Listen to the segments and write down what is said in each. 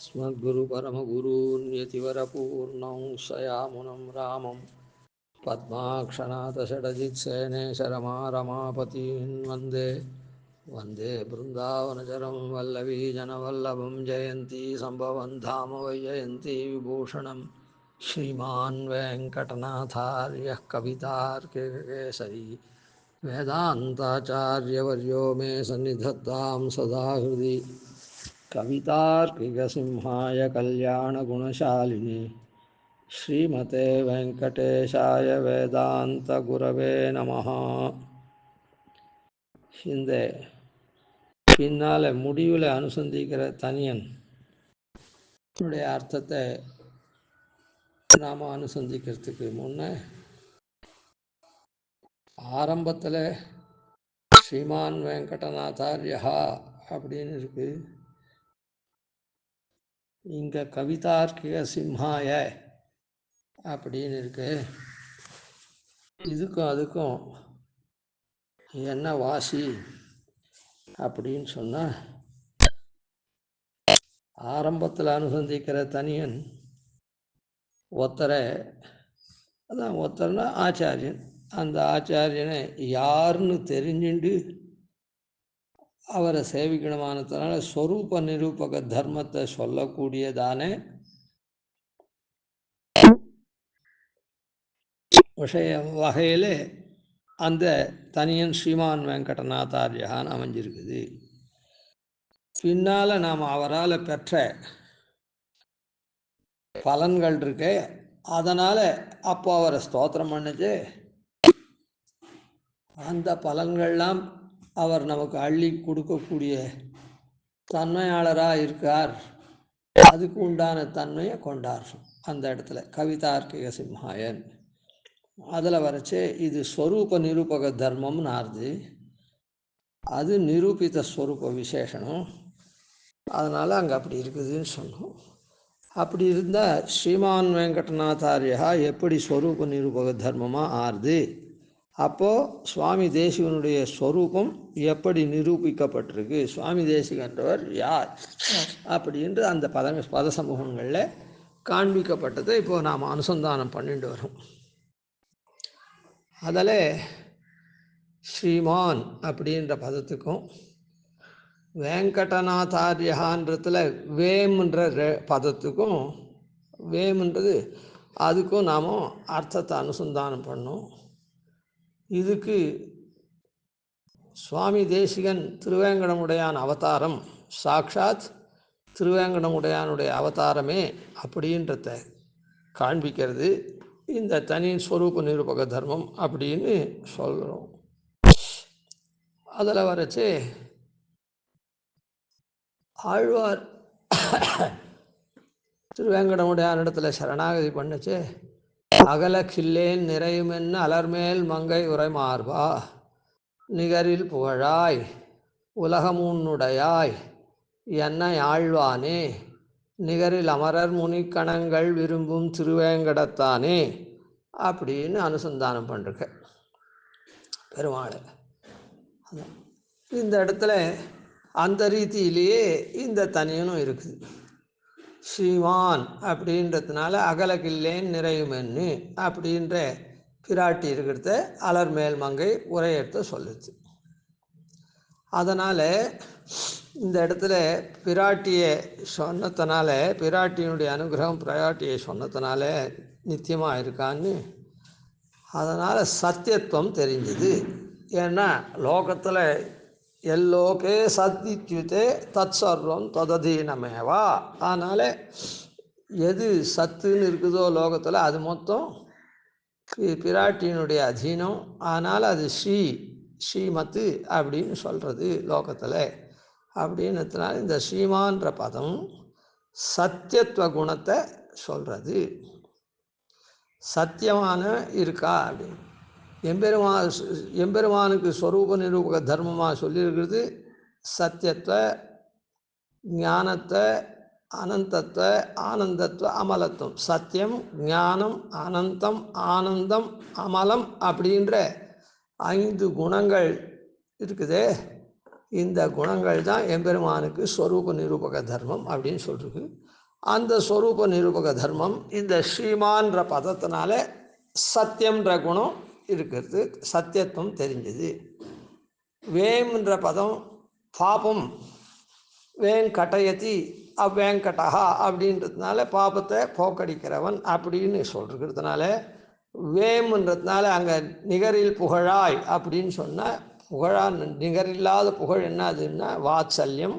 अस्मद्गुरुपरमगुरून्यतिवरपूर्णं शयामुनं रामं पद्माक्षनाथषडजित्सेनेशरमारमापतीन् वन्दे वन्दे बृन्दावनचरं वल्लवीजनवल्लभं जयन्ती सम्भवं धाम वैजयन्ती विभूषणं श्रीमान् वेङ्कटनाथार्यः कवितार्किककेसरी वेदान्ताचार्यवर्यो मे सन्निधत्तां सदा हृदि कवितार्किकसिंहाय कल्याणगुणशालिनी श्रीमते वेङ्कटेशाय वेदान्तगुरवे நமः. இந்த பின்னால் முடிவில் அனுசந்திக்கிற தனியன் அர்த்தத்தை நாம் அனுசந்திக்கிறதுக்கு முன்னே ஆரம்பத்தில் ஸ்ரீமான் வெங்கடநாதாரியா அப்படின்னு இருக்கு. இங்கே கவிதார்க்கிக சிம்ஹாய அப்படின்னு இருக்கு. இதுக்கும் அதுக்கும் என்ன வாசி அப்படின்னு சொன்னால், ஆரம்பத்தில் அனுசந்திக்கிற தனியன் ஒருத்தர்னா ஆச்சாரியன். அந்த ஆச்சாரியனை யாருன்னு தெரிஞ்சுண்டு அவரை சேவிக்கணுமானதுனால ஸ்வரூப நிரூபக தர்மத்தை சொல்லக்கூடியதானே விஷய வகையில் அந்த தனியன் ஸ்ரீமான் வெங்கடநாதாரியான்னு அமைஞ்சிருக்குது. பின்னால் நாம் அவரால் பெற்ற பலன்கள் இருக்கு. அதனால் அப்போ அவரை ஸ்தோத்திரம் பண்ணிச்சு. அந்த பலன்கள்லாம் அவர் நமக்கு அள்ளி கொடுக்கக்கூடிய தன்மையாளராக இருக்கார். அதுக்கு உண்டான தன்மையை கொண்டார் அந்த இடத்துல கவிதார்க்கிக சிம்ஹாயன். அதில் வரைச்சே இது ஸ்வரூப நிரூபக தர்மம்னு ஆறுது. அது நிரூபித்த ஸ்வரூப விசேஷனம். அதனால் அங்கே அப்படி இருக்குதுன்னு சொன்னோம். அப்படி இருந்தால் ஸ்ரீமான் வெங்கடநாதாரியா எப்படி ஸ்வரூப நிரூபக தர்மமாக ஆறுது, அப்போது சுவாமி தேசிகனுடைய ஸ்வரூபம் எப்படி நிரூபிக்கப்பட்டிருக்கு, சுவாமி தேசிகன்றவர் யார் அப்படின்ட்டு அந்த பத சமூகங்களில் காண்பிக்கப்பட்டதை இப்போது நாம் அனுசந்தானம் பண்ணிட்டு வரோம். அதில் ஸ்ரீமான் அப்படின்ற பதத்துக்கும் வெங்கடநாதாரியன்றதுல வேம்ன்ற பதத்துக்கும், வேம்ன்றது அதுக்கும் நாம் அர்த்தத்தை அனுசந்தானம் பண்ணோம். இதுக்கு சுவாமி தேசிகன் திருவேங்கடமுடையான் அவதாரம் சாக்ஷாத் திருவேங்கடமுடையானுடைய அவதாரமே அப்படின்றத காண்பிக்கிறது இந்த தனியின் ஸ்வரூப நிரூபக தர்மம் அப்படின்னு சொல்கிறோம். அதில் வரைச்சு ஆழ்வார் திருவேங்கடமுடையான் இடத்துல சரணாகதி பண்ணுச்சு. அகல கில்லேன் நிறையுமென்னு அலர்மேல் மங்கை உரைமார்பா நிகரில் புகழாய் உலகமுன்னுடையாய் என்னை ஆழ்வானே நிகரில் அமரர் முனிக்கணங்கள் விரும்பும் திருவேங்கடத்தானே அப்படின்னு அனுசந்தானம் பண்ணிருக்க பெருமாள். இந்த இடத்துல அந்த ரீதியிலேயே இந்த தனியனும் இருக்குது. ஸ்ரீமான் அப்படின்றதுனால அகலகில்லேன் நிறையுமென்னு அப்படின்ற பிராட்டி இருக்கிறத அலர்மேல் மங்கை உரையெடுத்து சொல்லுது. அதனால் இந்த இடத்துல பிராட்டியை சொன்னதுனால, பிராட்டியினுடைய அனுகிரகம் பிராட்டியை சொன்னதுனால நித்தியமாக இருக்கான்னு அதனால் சத்தியத்துவம் தெரிஞ்சுது. ஏன்னா லோகத்தில் எல்லோகே சத்தித்யுதே தத் சர்வம் தததீனமேவா. அதனால் எது சத்துன்னு இருக்குதோ லோகத்தில் அது மொத்தம் பிராட்டியினுடைய அதீனம். ஆனால் அது ஸ்ரீமத்து அப்படின்னு சொல்கிறது லோகத்தில். அப்படின்றதுனால இந்த ஸ்ரீமான்ற பதம் சத்தியத்துவ குணத்தை சொல்கிறது. சத்தியமான இருக்கா அப்படின்னு எம்பெருமானுக்கு ஸ்வரூப நிரூபக தர்மமாக சொல்லியிருக்கிறது சத்தியத்தை, ஞானத்தை, அனந்தத்தை, ஆனந்தத்துவ அமலத்துவம். சத்தியம், ஞானம், அனந்தம், ஆனந்தம், அமலம் அப்படின்ற 5 குணங்கள் இருக்குதே. இந்த குணங்கள் தான் எம்பெருமானுக்கு ஸ்வரூப நிரூபக தர்மம் அப்படின்னு சொல்லிருக்கு. அந்த ஸ்வரூப நிரூபக தர்மம் இந்த ஸ்ரீமான்ற பதத்தினால சத்தியம்ன்ற குணம் இருக்கிறது, சத்தியத்துவம் தெரிஞ்சது. வேம்ன்ற பதம் பாபம், வேங்கடயதி அவ்வேங்கடா அப்படின்றதுனால பாபத்தை போக்கடிக்கிறவன் அப்படின்னு சொல்கிறதுனால வேம்ன்றதுனால அங்கே நிகரில் புகழாய் அப்படின்னு சொன்னால் புகழா நிகரில்லாத புகழ் என்னதுன்னா வாத்சல்யம்.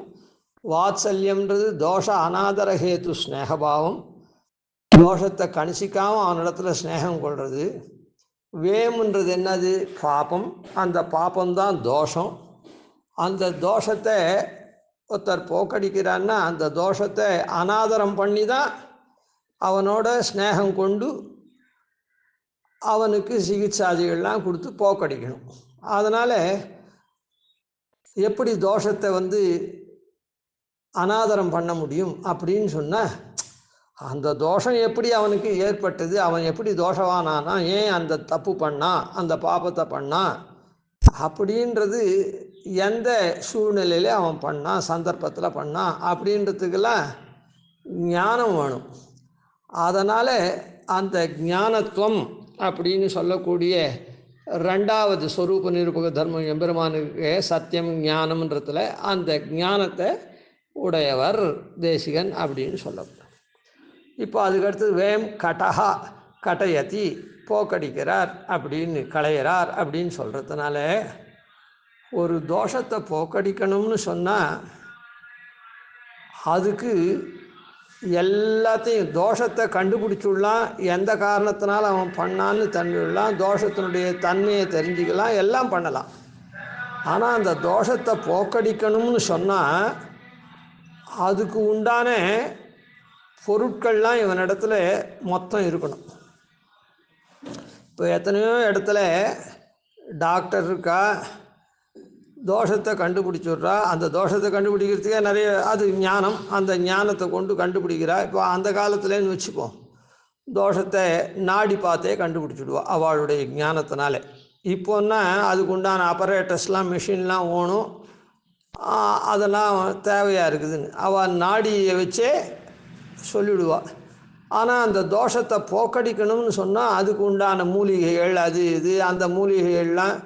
வாத்சல்யம்ன்றது தோஷ அநாதரஹேத்து ஸ்நேகபாவம், தோஷத்தை கணிசிக்காமல் அவனிடத்துல ஸ்நேகம் கொள்வது. வேம்ன்றது என்னது பாபம், அந்த பாபம்தான் தோஷம். அந்த தோஷத்தை ஒருத்தர் போக்கடிக்கிறான்னா அந்த தோஷத்தை அநாதரம் பண்ணி தான் அவனோட ஸ்நேகம் கொண்டு அவனுக்கு சிகிச்சாதிகள்லாம் கொடுத்து போக்கடிக்கணும். அதனால் எப்படி தோஷத்தை அநாதரம் பண்ண முடியும் அப்படின்னு சொன்னால் அந்த தோஷம் எப்படி அவனுக்கு ஏற்பட்டது, அவன் எப்படி தோஷவானானா, ஏன் அந்த தப்பு பண்ணான், அந்த பாபத்தை பண்ணான் அப்படின்றது எந்த சூழ்நிலையில் அவன் பண்ணான், சந்தர்ப்பத்தில் பண்ணான் அப்படின்றதுக்கெல்லாம் ஞானம் வேணும். அதனால் அந்த ஞானத்துவம் அப்படின்னு சொல்லக்கூடிய ரெண்டாவது ஸ்வரூப நிரூபக தர்மம் எம்பெருமானுக்கு சத்தியம் ஞானம்ன்றதுல அந்த ஞானத்தை உடையவர் தேசிகன் அப்படின்னு சொல்லப்படும். இப்போ அதுக்கடுத்து வேம் கடஹா கடயதி போக்கடிக்கிறார் அப்படின்னு களையிறார் அப்படின்னு சொல்கிறதுனால ஒரு தோஷத்தை போக்கடிக்கணும்னு சொன்னால் அதுக்கு எல்லாத்தையும் தோஷத்தை கண்டுபிடிச்சுடலாம், எந்த காரணத்தினால அவன் பண்ணான்னு தண்ணிடலாம், தோஷத்தினுடைய தன்மையை தெரிஞ்சுக்கலாம், எல்லாம் பண்ணலாம். ஆனால் அந்த தோஷத்தை போக்கடிக்கணும்னு சொன்னால் அதுக்கு உண்டான பொருட்கள்லாம் இவனிடத்துல மொத்தம் இருக்கணும். இப்போ எத்தனையோ இடத்துல டாக்டர் இருக்கா, தோஷத்தை கண்டுபிடிச்சுட்றா, அந்த தோஷத்தை கண்டுபிடிக்கிறதுக்கே நிறைய அது ஞானம், அந்த ஞானத்தை கொண்டு கண்டுபிடிக்கிறா. இப்போ அந்த காலத்துலேன்னு வச்சுப்போம், தோஷத்தை நாடி பார்த்தே கண்டுபிடிச்சிடுவா அவளுடைய ஞானத்தினால. இப்போன்னா அதுக்கு உண்டான ஆப்பரேட்டர்ஸ்லாம் மிஷின்லாம் ஓணும், அதெல்லாம் தேவையாக இருக்குதுன்னு அவள் நாடியை வச்சே சொல்லிவிடுவாள். ஆனால் அந்த தோஷத்தை போக்கடிக்கணும்னு சொன்னால் அதுக்கு உண்டான மூலிகைகள் அது இது, அந்த மூலிகைகள்லாம்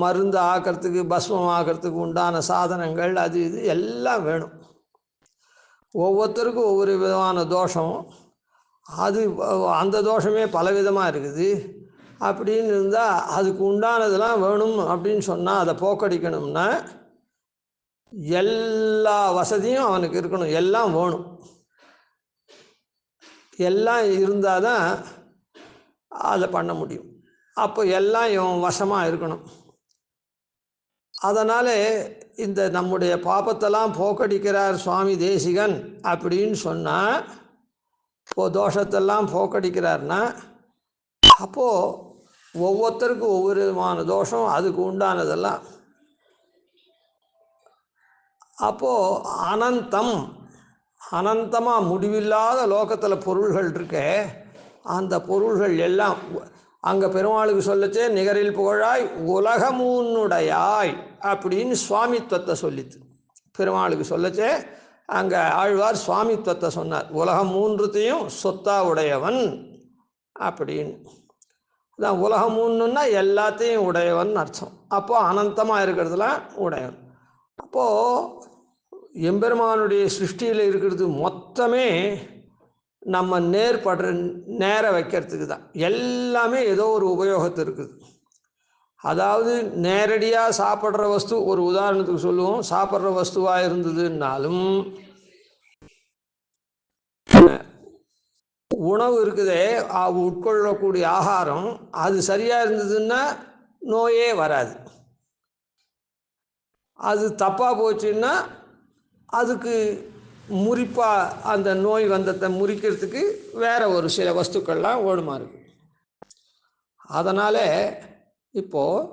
மருந்து ஆக்கிறதுக்கு பஸ்மம் ஆக்கிறதுக்கு உண்டான சாதனங்கள் அது இது எல்லாம் வேணும். ஒவ்வொருத்தருக்கும் ஒவ்வொரு விதமான தோஷம், அது அந்த தோஷமே பலவிதமாக இருக்குது. அப்படின்னு இருந்தால் அதுக்கு உண்டானதெல்லாம் வேணும் அப்படின்னு சொன்னால் அதை போக்கடிக்கணும்னா எல்லா வசதியும் அவனுக்கு இருக்கணும், எல்லாம் வேணும். எல்லாம் இருந்தால் தான் அதை பண்ண முடியும். அப்போ எல்லாம் இவன் வசமாக இருக்கணும். அதனால் இந்த நம்முடைய பாபத்தெல்லாம் போக்கடிக்கிறார் சுவாமி தேசிகன் அப்படின்னு சொன்னால், இப்போது தோஷத்தெல்லாம் போக்கடிக்கிறார்னா அப்போது ஒவ்வொருத்தருக்கும் ஒவ்வொரு விதமான தோஷம், அதுக்கு உண்டானதெல்லாம். அப்போது அனந்தம், அனந்தமாக முடிவில்லாத லோகத்தில் பொருள்கள் இருக்கே, அந்த பொருள்கள் எல்லாம் அங்கே பெருமாளுக்கு சொல்லச்சே நிகரில் புகழாய் உலகமூன்னுடையாய் அப்படின்னு சுவாமித்துவத்தை சொல்லித்து. பெருமாளுக்கு சொல்லச்சே அங்கே ஆழ்வார் சுவாமித்துவத்தை சொன்னார், உலகம் மூன்றுத்தையும் சொத்தா உடையவன் அப்படின்னு. அதான் உலகம் மூணுன்னா எல்லாத்தையும் உடையவன் அர்த்தம். அப்போது அனந்தமாக இருக்கிறதுலாம் உடையவன். அப்போது எம்பெருமானுடைய சிருஷ்டியில் இருக்கிறது மொத்தமே நம்ம நேர வைக்கிறதுக்கு தான். எல்லாமே ஏதோ ஒரு உபயோகத்து இருக்குது. அதாவது நேரடியாக சாப்பிட்ற வஸ்து, ஒரு உதாரணத்துக்கு சொல்லுவோம், சாப்பிட்ற வஸ்துவாக இருந்ததுன்னாலும் உணவு இருக்குதே, உட்கொள்ளக்கூடிய ஆகாரம் அது சரியாக இருந்ததுன்னா நோயே வராது. அது தப்பாக போச்சுன்னா அதுக்கு முறிப்பாக அந்த நோய் வந்ததை முறிக்கிறதுக்கு வேறு ஒரு சில வஸ்துக்கள்லாம் ஓடுமா இருக்குது. அதனால் இப்போது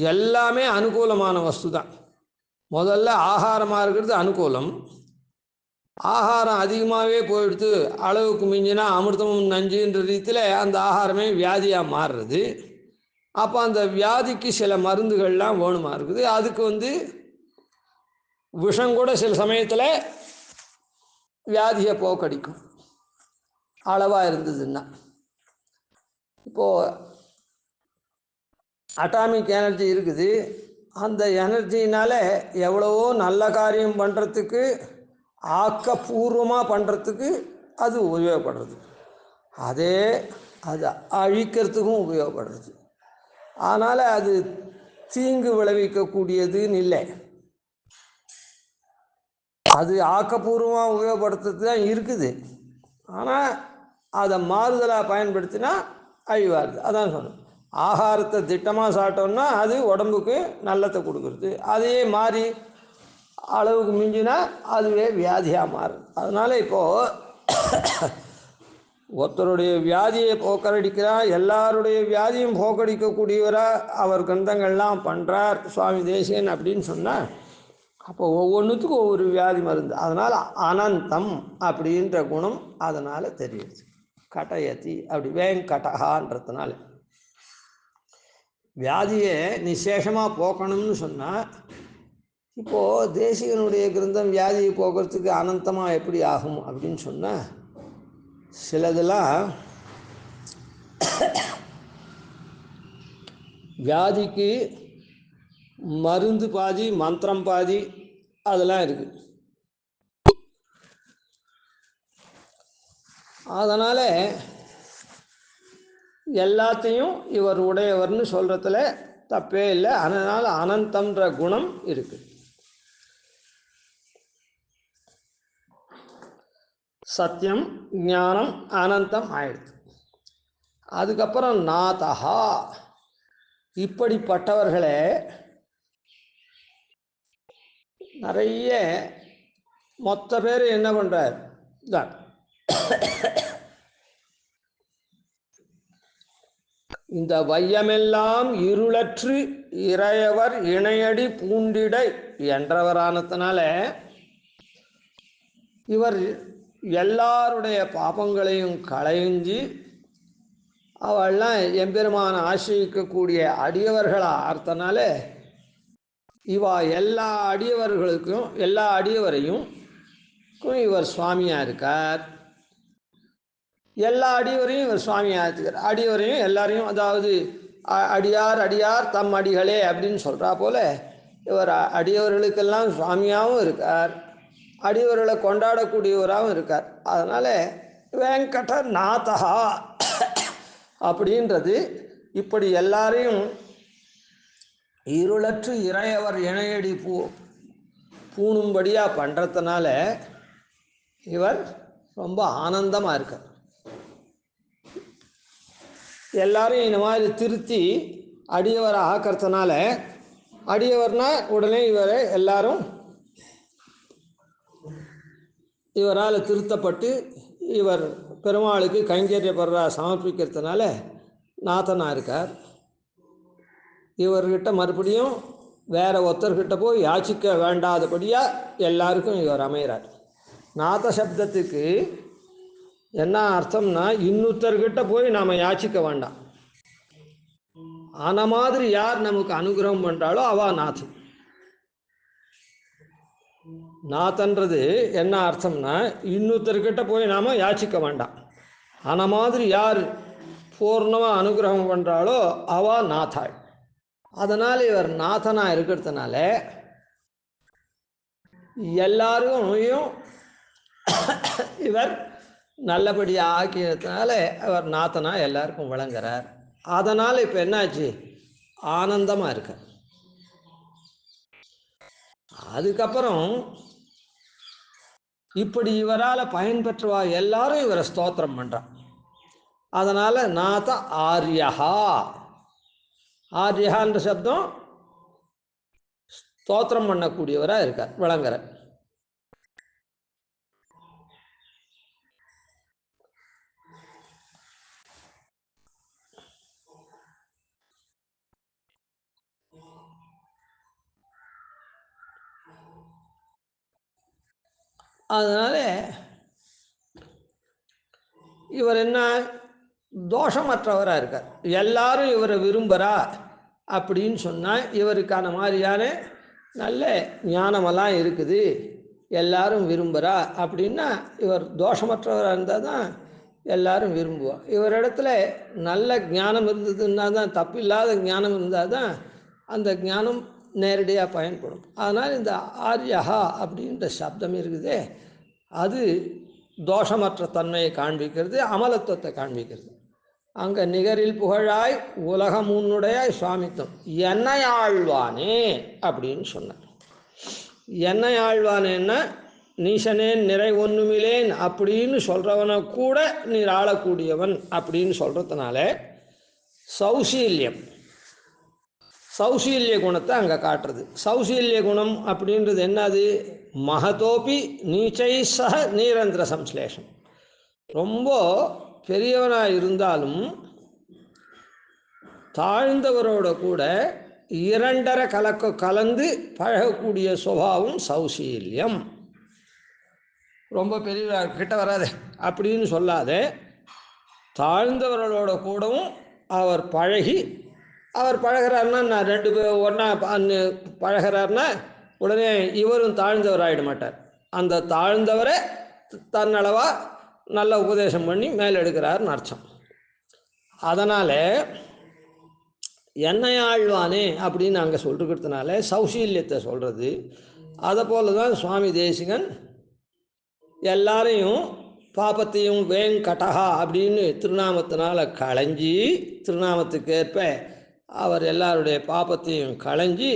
எல்லாமே அனுகூலமான வஸ்து தான். முதல்ல ஆகாரமாக இருக்கிறது அனுகூலம். ஆகாரம் அதிகமாகவே போயிடுத்து, அளவுக்கு மிஞ்சினா அமிர்தமும் நஞ்சுன்ற ரீதியில் அந்த ஆகாரமே வியாதியாக மாறுறது. அப்போ அந்த வியாதிக்கு சில மருந்துகள்லாம் வேணுமா இருக்குது. அதுக்கு விஷம் கூட சில சமயத்தில் வியாதியை போக்கடிக்கும் அளவாக இருந்ததுன்னா. இப்போது அட்டாமிக் எனர்ஜி இருக்குது, அந்த எனர்ஜினால் எவ்வளவோ நல்ல காரியம் பண்ணுறதுக்கு, ஆக்கப்பூர்வமாக பண்ணுறதுக்கு அது உபயோகப்படுறது. அதே அது அழிக்கிறதுக்கும் உபயோகப்படுறது. அதனால் அது தீங்கு விளைவிக்கக்கூடியதுன்னு இல்லை. அது ஆக்கப்பூர்வமாக உபயோகப்படுத்துறது தான் இருக்குது. ஆனால் அதை மாறுதலாக பயன்படுத்தினா அழிவாருது. அதான் சொன்னேன், ஆகாரத்தை திட்டமாக சாப்பிட்டோம்னா அது உடம்புக்கு நல்லத்தை கொடுக்குறது. அதையே மாறி அளவுக்கு மிஞ்சினா அதுவே வியாதியாக மாறுது. அதனால் இப்போது ஒருத்தருடைய வியாதியை போக்கடிக்கிறார், எல்லாருடைய வியாதியும் போக்கடிக்கக்கூடியவராக அவர் கிரந்தங்கள்லாம் பண்ணுறார் சுவாமி தேசிகன் அப்படின்னு சொன்னால், அப்போ ஒவ்வொன்றுத்துக்கும் ஒவ்வொரு வியாதி மருந்து. அதனால் அனந்தம் அப்படின்ற குணம் அதனால் தெரியுது. கட்டயத்தி அப்படி வேங்கடகான்றதுனால வியாதியை நிசேஷமாக போக்கணும்னு சொன்னால், இப்போது தேசிகனுடைய கிரந்தம் வியாதியை போக்குறதுக்கு அனந்தமாக எப்படி ஆகும் அப்படின்னு சொன்னால், சிலதெல்லாம் வியாதிக்கு மருந்து பாதி மந்திரம் பாதி அதெல்லாம் இருக்குது. அதனால் எல்லாத்தையும் இவர் உடையவர்னு சொல்கிறதுல தப்பே இல்லை. அதனால் அனந்தம்ன்ற குணம் இருக்குது. சத்தியம் ஞானம் அனந்தம் ஆயிடுது. அதுக்கப்புறம் நாதஹா, இப்படிப்பட்டவர்களே நிறைய மொத்த பேர் என்ன பண்ணுறார் தான், இந்த வையமெல்லாம் இருளற்று இறையவர் இணையடி பூண்டிட என்றவரானதுனால இவர் எல்லாருடைய பாபங்களையும் களைஞ்சி அவள்லாம் எம்பெருமான ஆசிரிக்கக்கூடிய அடியவர்களாக ஆர்த்தனால இவா எல்லா அடியவர்களுக்கும் எல்லா அடியவரையும் இவர் சுவாமியாக இருக்கார். எல்லா அடியவரையும் இவர் சுவாமியாக இருக்கார். அடியவரையும் எல்லாரையும், அதாவது அடியார் அடியார் தம் அடிகளே அப்படின்னு சொல்கிறா போல இவர் அடியவர்களுக்கெல்லாம் சுவாமியாகவும் இருக்கார், அடியவர்களை கொண்டாடக்கூடியவராகவும் இருக்கார். அதனால் வேங்கடநாதஹா அப்படின்றது இப்படி எல்லாரையும் இருளற்று இறையவர் இணையடி பூணும்படியாக பண்ணுறதுனால இவர் ரொம்ப ஆனந்தமாக இருக்கார். எல்லாரையும் இந்த மாதிரி திருத்தி அடியவரை ஆக்கிறதுனால, அடியவர்னா உடனே இவரை எல்லாரும் இவரால் திருத்தப்பட்டு இவர் பெருமாளுக்கு கைங்கரியப்படுறா சமர்ப்பிக்கிறதுனால நாதனாக இருக்கார். இவர்கிட்ட மறுபடியும் வேறு ஒருத்தர்கிட்ட போய் யாச்சிக்க வேண்டாதபடியாக எல்லாருக்கும் இவர் அமைகிறார். நாத சப்தத்துக்கு என்ன அர்த்தம்னா, இன்னொருத்தர்கிட்ட போய் நாம் யாச்சிக்க வேண்டாம். ஆன மாதிரி யார் நமக்கு அனுகிரகம் பண்ணுறாளோ அவா நாதன். நாதன்றது என்ன அர்த்தம்னா, இன்னொருத்தர்கிட்ட போய் நாம் யாச்சிக்க வேண்டாம். ஆன மாதிரி யார் பூர்ணமாக அனுகிரகம் பண்ணுறாளோ அவா நாதாள். அதனால் இவர் நாதனாக இருக்கிறதுனால எல்லாரும் இவர் நல்லபடியாக ஆக்கியதுனால அவர் நாதனாக எல்லாருக்கும் விளங்குறார். அதனால் இப்போ என்னாச்சு, ஆனந்தமாக இருக்கார். அதுக்கப்புறம் இப்படி இவரால் பயன்பெற்றவா எல்லாரும் இவரை ஸ்தோத்திரம் பண்ணுறான். அதனால் நாத ஆரியஹா, ஆரியஹான்ற சப்தம் ஸ்தோத்திரம் பண்ணக்கூடியவராக இருக்கார், விளங்குற. அதனால் இவர் என்ன தோஷமற்றவராக இருக்கார். எல்லாரும் இவரை விரும்புகிறா அப்படின்னு சொன்னால் இவருக்கான மாதிரியான நல்ல ஞானமெல்லாம் இருக்குது, எல்லாரும் விரும்புகிறா அப்படின்னா இவர் தோஷமற்றவராக இருந்தால் தான் எல்லாரும் விரும்புவோம். இவரிடத்துல நல்ல ஞானம் இருந்ததுன்னா தான், தப்பு இல்லாத ஞானம் இருந்தால் தான் அந்த ஞானம் நேரடியாக பயன்படும். அதனால் இந்த ஆர்யஹா அப்படின்ற சப்தம் இருக்குதே, அது தோஷமற்ற தன்மையை காண்பிக்கிறது, அமலத்துவத்தை காண்பிக்கிறது. அங்கே நிகரில் புகழாய் உலகம் உன்னுடையாய் சுவாமித்தம் என்னை ஆழ்வானே அப்படின்னு சொன்னார். என்னை ஆழ்வானேன்னா நீசனேன் நிறை ஒன்றுமிலேன் அப்படின்னு சொல்கிறவனை கூட நீர் ஆளக்கூடியவன் அப்படின்னு சொல்கிறதுனால சௌசீல்ய குணத்தை அங்கே காட்டுறது. சௌசீல்ய குணம் அப்படின்றது என்னது? மகதோப்பி நீச்சை சக நீரந்திர சம்ஸ்லேஷம். ரொம்ப பெரியவனாக இருந்தாலும் தாழ்ந்தவரோட கூட இரண்டரை கலந்து பழகக்கூடிய சுபாவம் சௌசீல்யம். ரொம்ப பெரியவராக கிட்ட வராதே அப்படின்னு சொல்லாதே, தாழ்ந்தவர்களோட கூடவும் அவர் பழகிறாருன்னா, நான் 2 பேர் ஒன்றா பழகிறாருன்னா உடனே இவரும் தாழ்ந்தவர் ஆகிட மாட்டார். அந்த தாழ்ந்தவரை தன்னளவாக நல்ல உபதேசம் பண்ணி மேலே எடுக்கிறாருன்னு அர்த்தம். அதனால் என்னை ஆழ்வானே அப்படின்னு அங்கே சொல்லிருக்கிறதுனால சௌசீல்யத்தை சொல்கிறது. அதை போல தான் சுவாமி தேசிகன் எல்லாரையும் பாபத்தையும் வேங்கடஹா அப்படின்னு திருநாமத்தினால் களைஞ்சி, திருநாமத்துக்கு ஏற்ப அவர் எல்லாருடைய பாபத்தையும் களைஞ்சி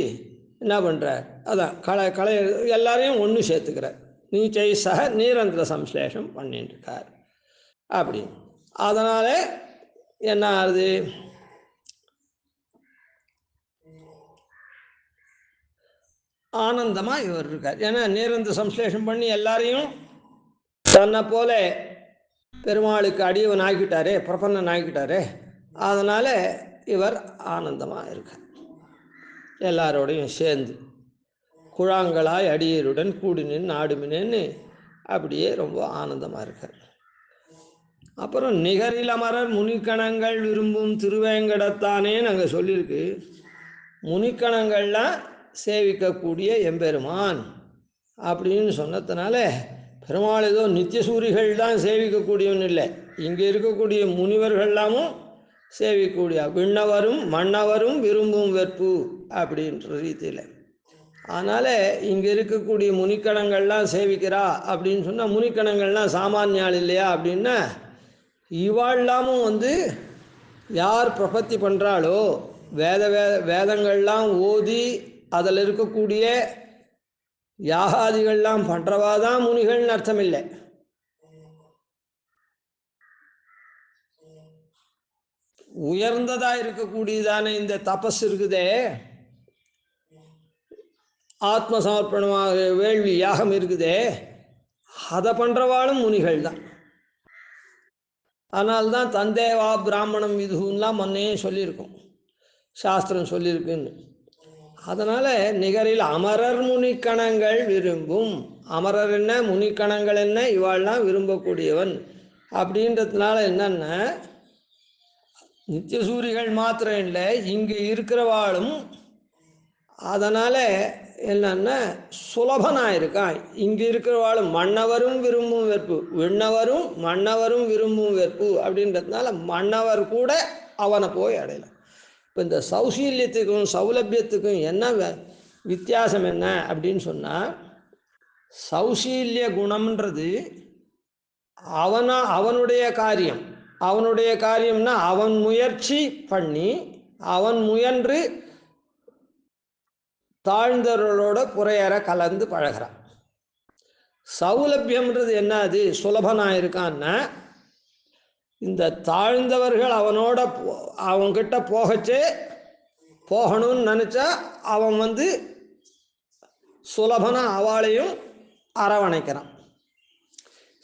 என்ன பண்ணுறார்? அதான் களை எல்லாரையும் ஒன்று சேர்த்துக்கிறார். நீச்சை சக நீரந்திர சம்ஸ்லேஷம் பண்ணிட்டுருக்கார் அப்படின்னு. அதனால் என்ன ஆகுது? ஆனந்தமாக இவர் இருக்கார். ஏன்னா நீரந்திர சம்ஸ்லேஷம் பண்ணி எல்லாரையும் தன்னை போல பெருமாளுக்கு அடியவன் ஆக்கிட்டாரே, பிரபன்னன் ஆக்கிட்டாரே. அதனால் இவர் ஆனந்தமாக இருக்கார். எல்லாரோடையும் சேர்ந்து குழாங்களாய் அடியருடன் கூடினின் ஆடுமினேன்னு அப்படியே ரொம்ப ஆனந்தமாக இருக்கார். அப்புறம் நிகரில் அமரர் முனிக்கணங்கள் விரும்பும் திருவேங்கடத்தானே நாங்கள் சொல்லியிருக்கு. முனிக்கணங்கள்லாம் சேவிக்கக்கூடிய எம்பெருமான் அப்படின்னு சொன்னதுனால பெருமாள் ஏதோ நித்தியசூரிகள் தான் சேவிக்கக்கூடியவன் இல்லை, இங்கே இருக்கக்கூடிய முனிவர்கள்லாமும் சேவிக்கக்கூடிய விண்ணவரும் மன்னவரும் விரும்பும் வெற்பு அப்படின்ற ரீதியில். அதனால் இங்கே இருக்கக்கூடிய முனிக்கணங்கள்லாம் சேவிக்கிறா அப்படின்னு சொன்னால், முனிக்கணங்கள்லாம் சாமானியால் இல்லையா அப்படின்னா, இவாழ்லாமும் யார் பிரபத்தி பண்ணுறாளோ, வேதங்கள்லாம் ஓதி அதில் இருக்கக்கூடிய யாகாதிகள்லாம் பண்ணுறவா தான் முனிகள்னு அர்த்தம் இல்லை. உயர்ந்ததாக இருக்கக்கூடியதான இந்த தபஸ் இருக்குதே, ஆத்ம சமர்ப்பணமாக வேள்வி யாகம் இருக்குதே, அதை பண்ணுறவாளும் முனிகள் தான். அதனால்தான் தந்தேவா பிராமணம் விதுலாம் முன்னையே சொல்லியிருக்கோம், சாஸ்திரம் சொல்லியிருக்குன்னு. அதனால் நிகரில் அமரர் முனிக்கணங்கள் விரும்பும், அமரர் என்ன முனிக்கணங்கள் என்ன இவாள்லாம் விரும்பக்கூடியவன் அப்படின்றதுனால என்னன்னா, நித்தியசூரிகள் மாத்திரம் இல்லை, இங்கே இருக்கிறவாளும் அதனால் என்னன்னா சுலபனாக இருக்கான். இங்கே இருக்கிறவாளும் மன்னவரும் விரும்பும் வெற்பு, விண்ணவரும் மன்னவரும் விரும்பும் வெற்பு அப்படின்றதுனால மன்னவர் கூட அவனை போய் அடையலாம். இப்போ இந்த சௌசீல்யத்துக்கும் சௌலபியத்துக்கும் என்ன வித்தியாசம் என்ன அப்படின்னு சொன்னால், சௌசீல்ய குணம்ன்றது அவனுடைய காரியம்னா அவன் முயற்சி பண்ணி அவன் முயன்று தாழ்ந்தவர்களோட புறையற கலந்து பழகிறான். சௌலபியம்ன்றது என்னது? சுலபனாக இருக்கான்னா, இந்த தாழ்ந்தவர்கள் அவன்கிட்ட போகணும்னு நினச்சா அவன் சுலபனாக அவளையும் அரவணைக்கிறான்.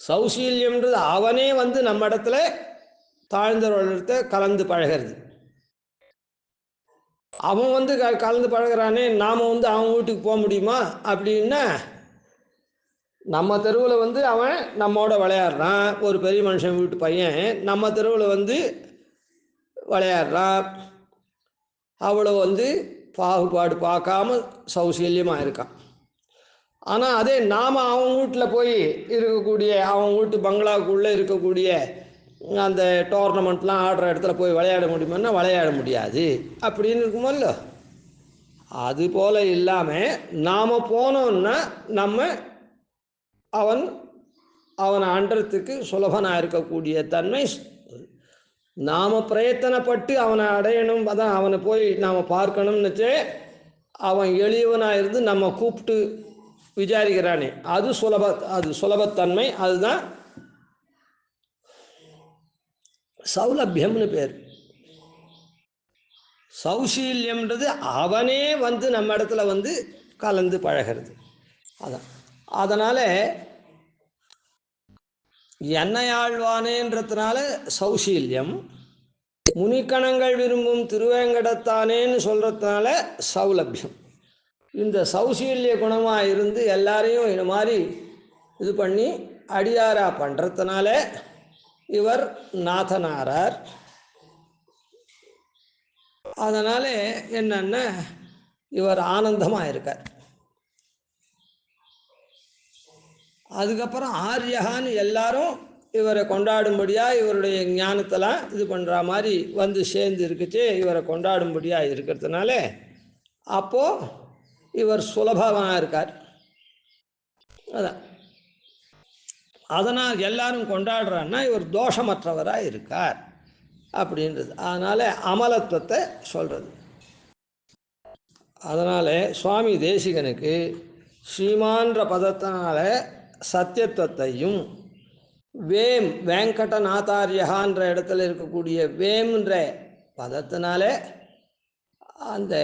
சௌசீல்யம்ன்றது அவனே நம்ம இடத்துல தாழ்ந்தவர்களிடத்தை கலந்து பழகிறது. அவன் கலந்து பழகிறானே, நாம் அவன் வீட்டுக்கு போக முடியுமா அப்படின்னா, நம்ம தெருவில் அவன் நம்மோட விளையாடுறான். ஒரு பெரிய மனுஷன் வீட்டு பையன் நம்ம தெருவில் விளையாடுறான். அவ்வளோ பாகுபாடு பார்க்காம சௌசல்யமாக இருக்கான். ஆனால் அதே நாம் அவன் வீட்டில் போய் இருக்கக்கூடிய, அவன் வீட்டு பங்களாவுக்குள்ளே இருக்கக்கூடிய அந்த டோர்னமெண்ட்லாம் ஆடுற இடத்துல போய் விளையாட முடியுமான்னா விளையாட முடியாது அப்படின்னு இருக்குமல்ல. அதுபோல் இல்லாமல் நாம் போனோன்னா நம்ம அவனை அன்றத்துக்கு சுலபனாக இருக்கக்கூடிய தன்மை. நாம் பிரயத்தனப்பட்டு அவனை அடையணும், அதான் அவனை போய் நாம் பார்க்கணும்னுச்சே அவன் எளியவனாக இருந்து நம்ம கூப்பிட்டு விசாரிக்கிறானே அது சுலபத்தன்மை. அதுதான் சௌலபியம்னு பேர். சௌசீல்யம்ன்றது அவனே வந்து நம்ம இடத்துல வந்து கலந்து பழகிறது. அதான் அதனால் என்னையாழ்வானேன்றதுனால சௌசீல்யம், முனிக்கணங்கள் விரும்பும் திருவேங்கடத்தானேன்னு சொல்கிறதுனால சௌலபியம். இந்த சௌசீல்ய குணமாக இருந்து எல்லாரையும் இது மாதிரி இது பண்ணி அடியாரா பண்ணுறதுனால இவர் நாதனாரார். அதனால் என்னன்னா இவர் ஆனந்தமாக இருக்கார். அதுக்கப்புறம் ஆரியகான்னு எல்லாரும் இவரை கொண்டாடும்படியாக இவருடைய ஞானத்தெல்லாம் இது பண்ணுற மாதிரி வந்து சேர்ந்து இருக்குச்சு. இவரை கொண்டாடும்படியாக இருக்கிறதுனால அப்போது இவர் சுலபமாக இருக்கார். அதான் அதனால் எல்லாரும் கொண்டாடுறான்னா இவர் தோஷமற்றவராக இருக்கார் அப்படின்றது. அதனால் அமலத்துவத்தை சொல்கிறது. அதனால் சுவாமி தேசிகனுக்கு ஸ்ரீமான்ற பதத்தினால சத்தியத்துவத்தையும், வேம் வெங்கடநாதாரியகான்ற இடத்துல இருக்கக்கூடிய வேம்ன்ற பதத்தினால அந்த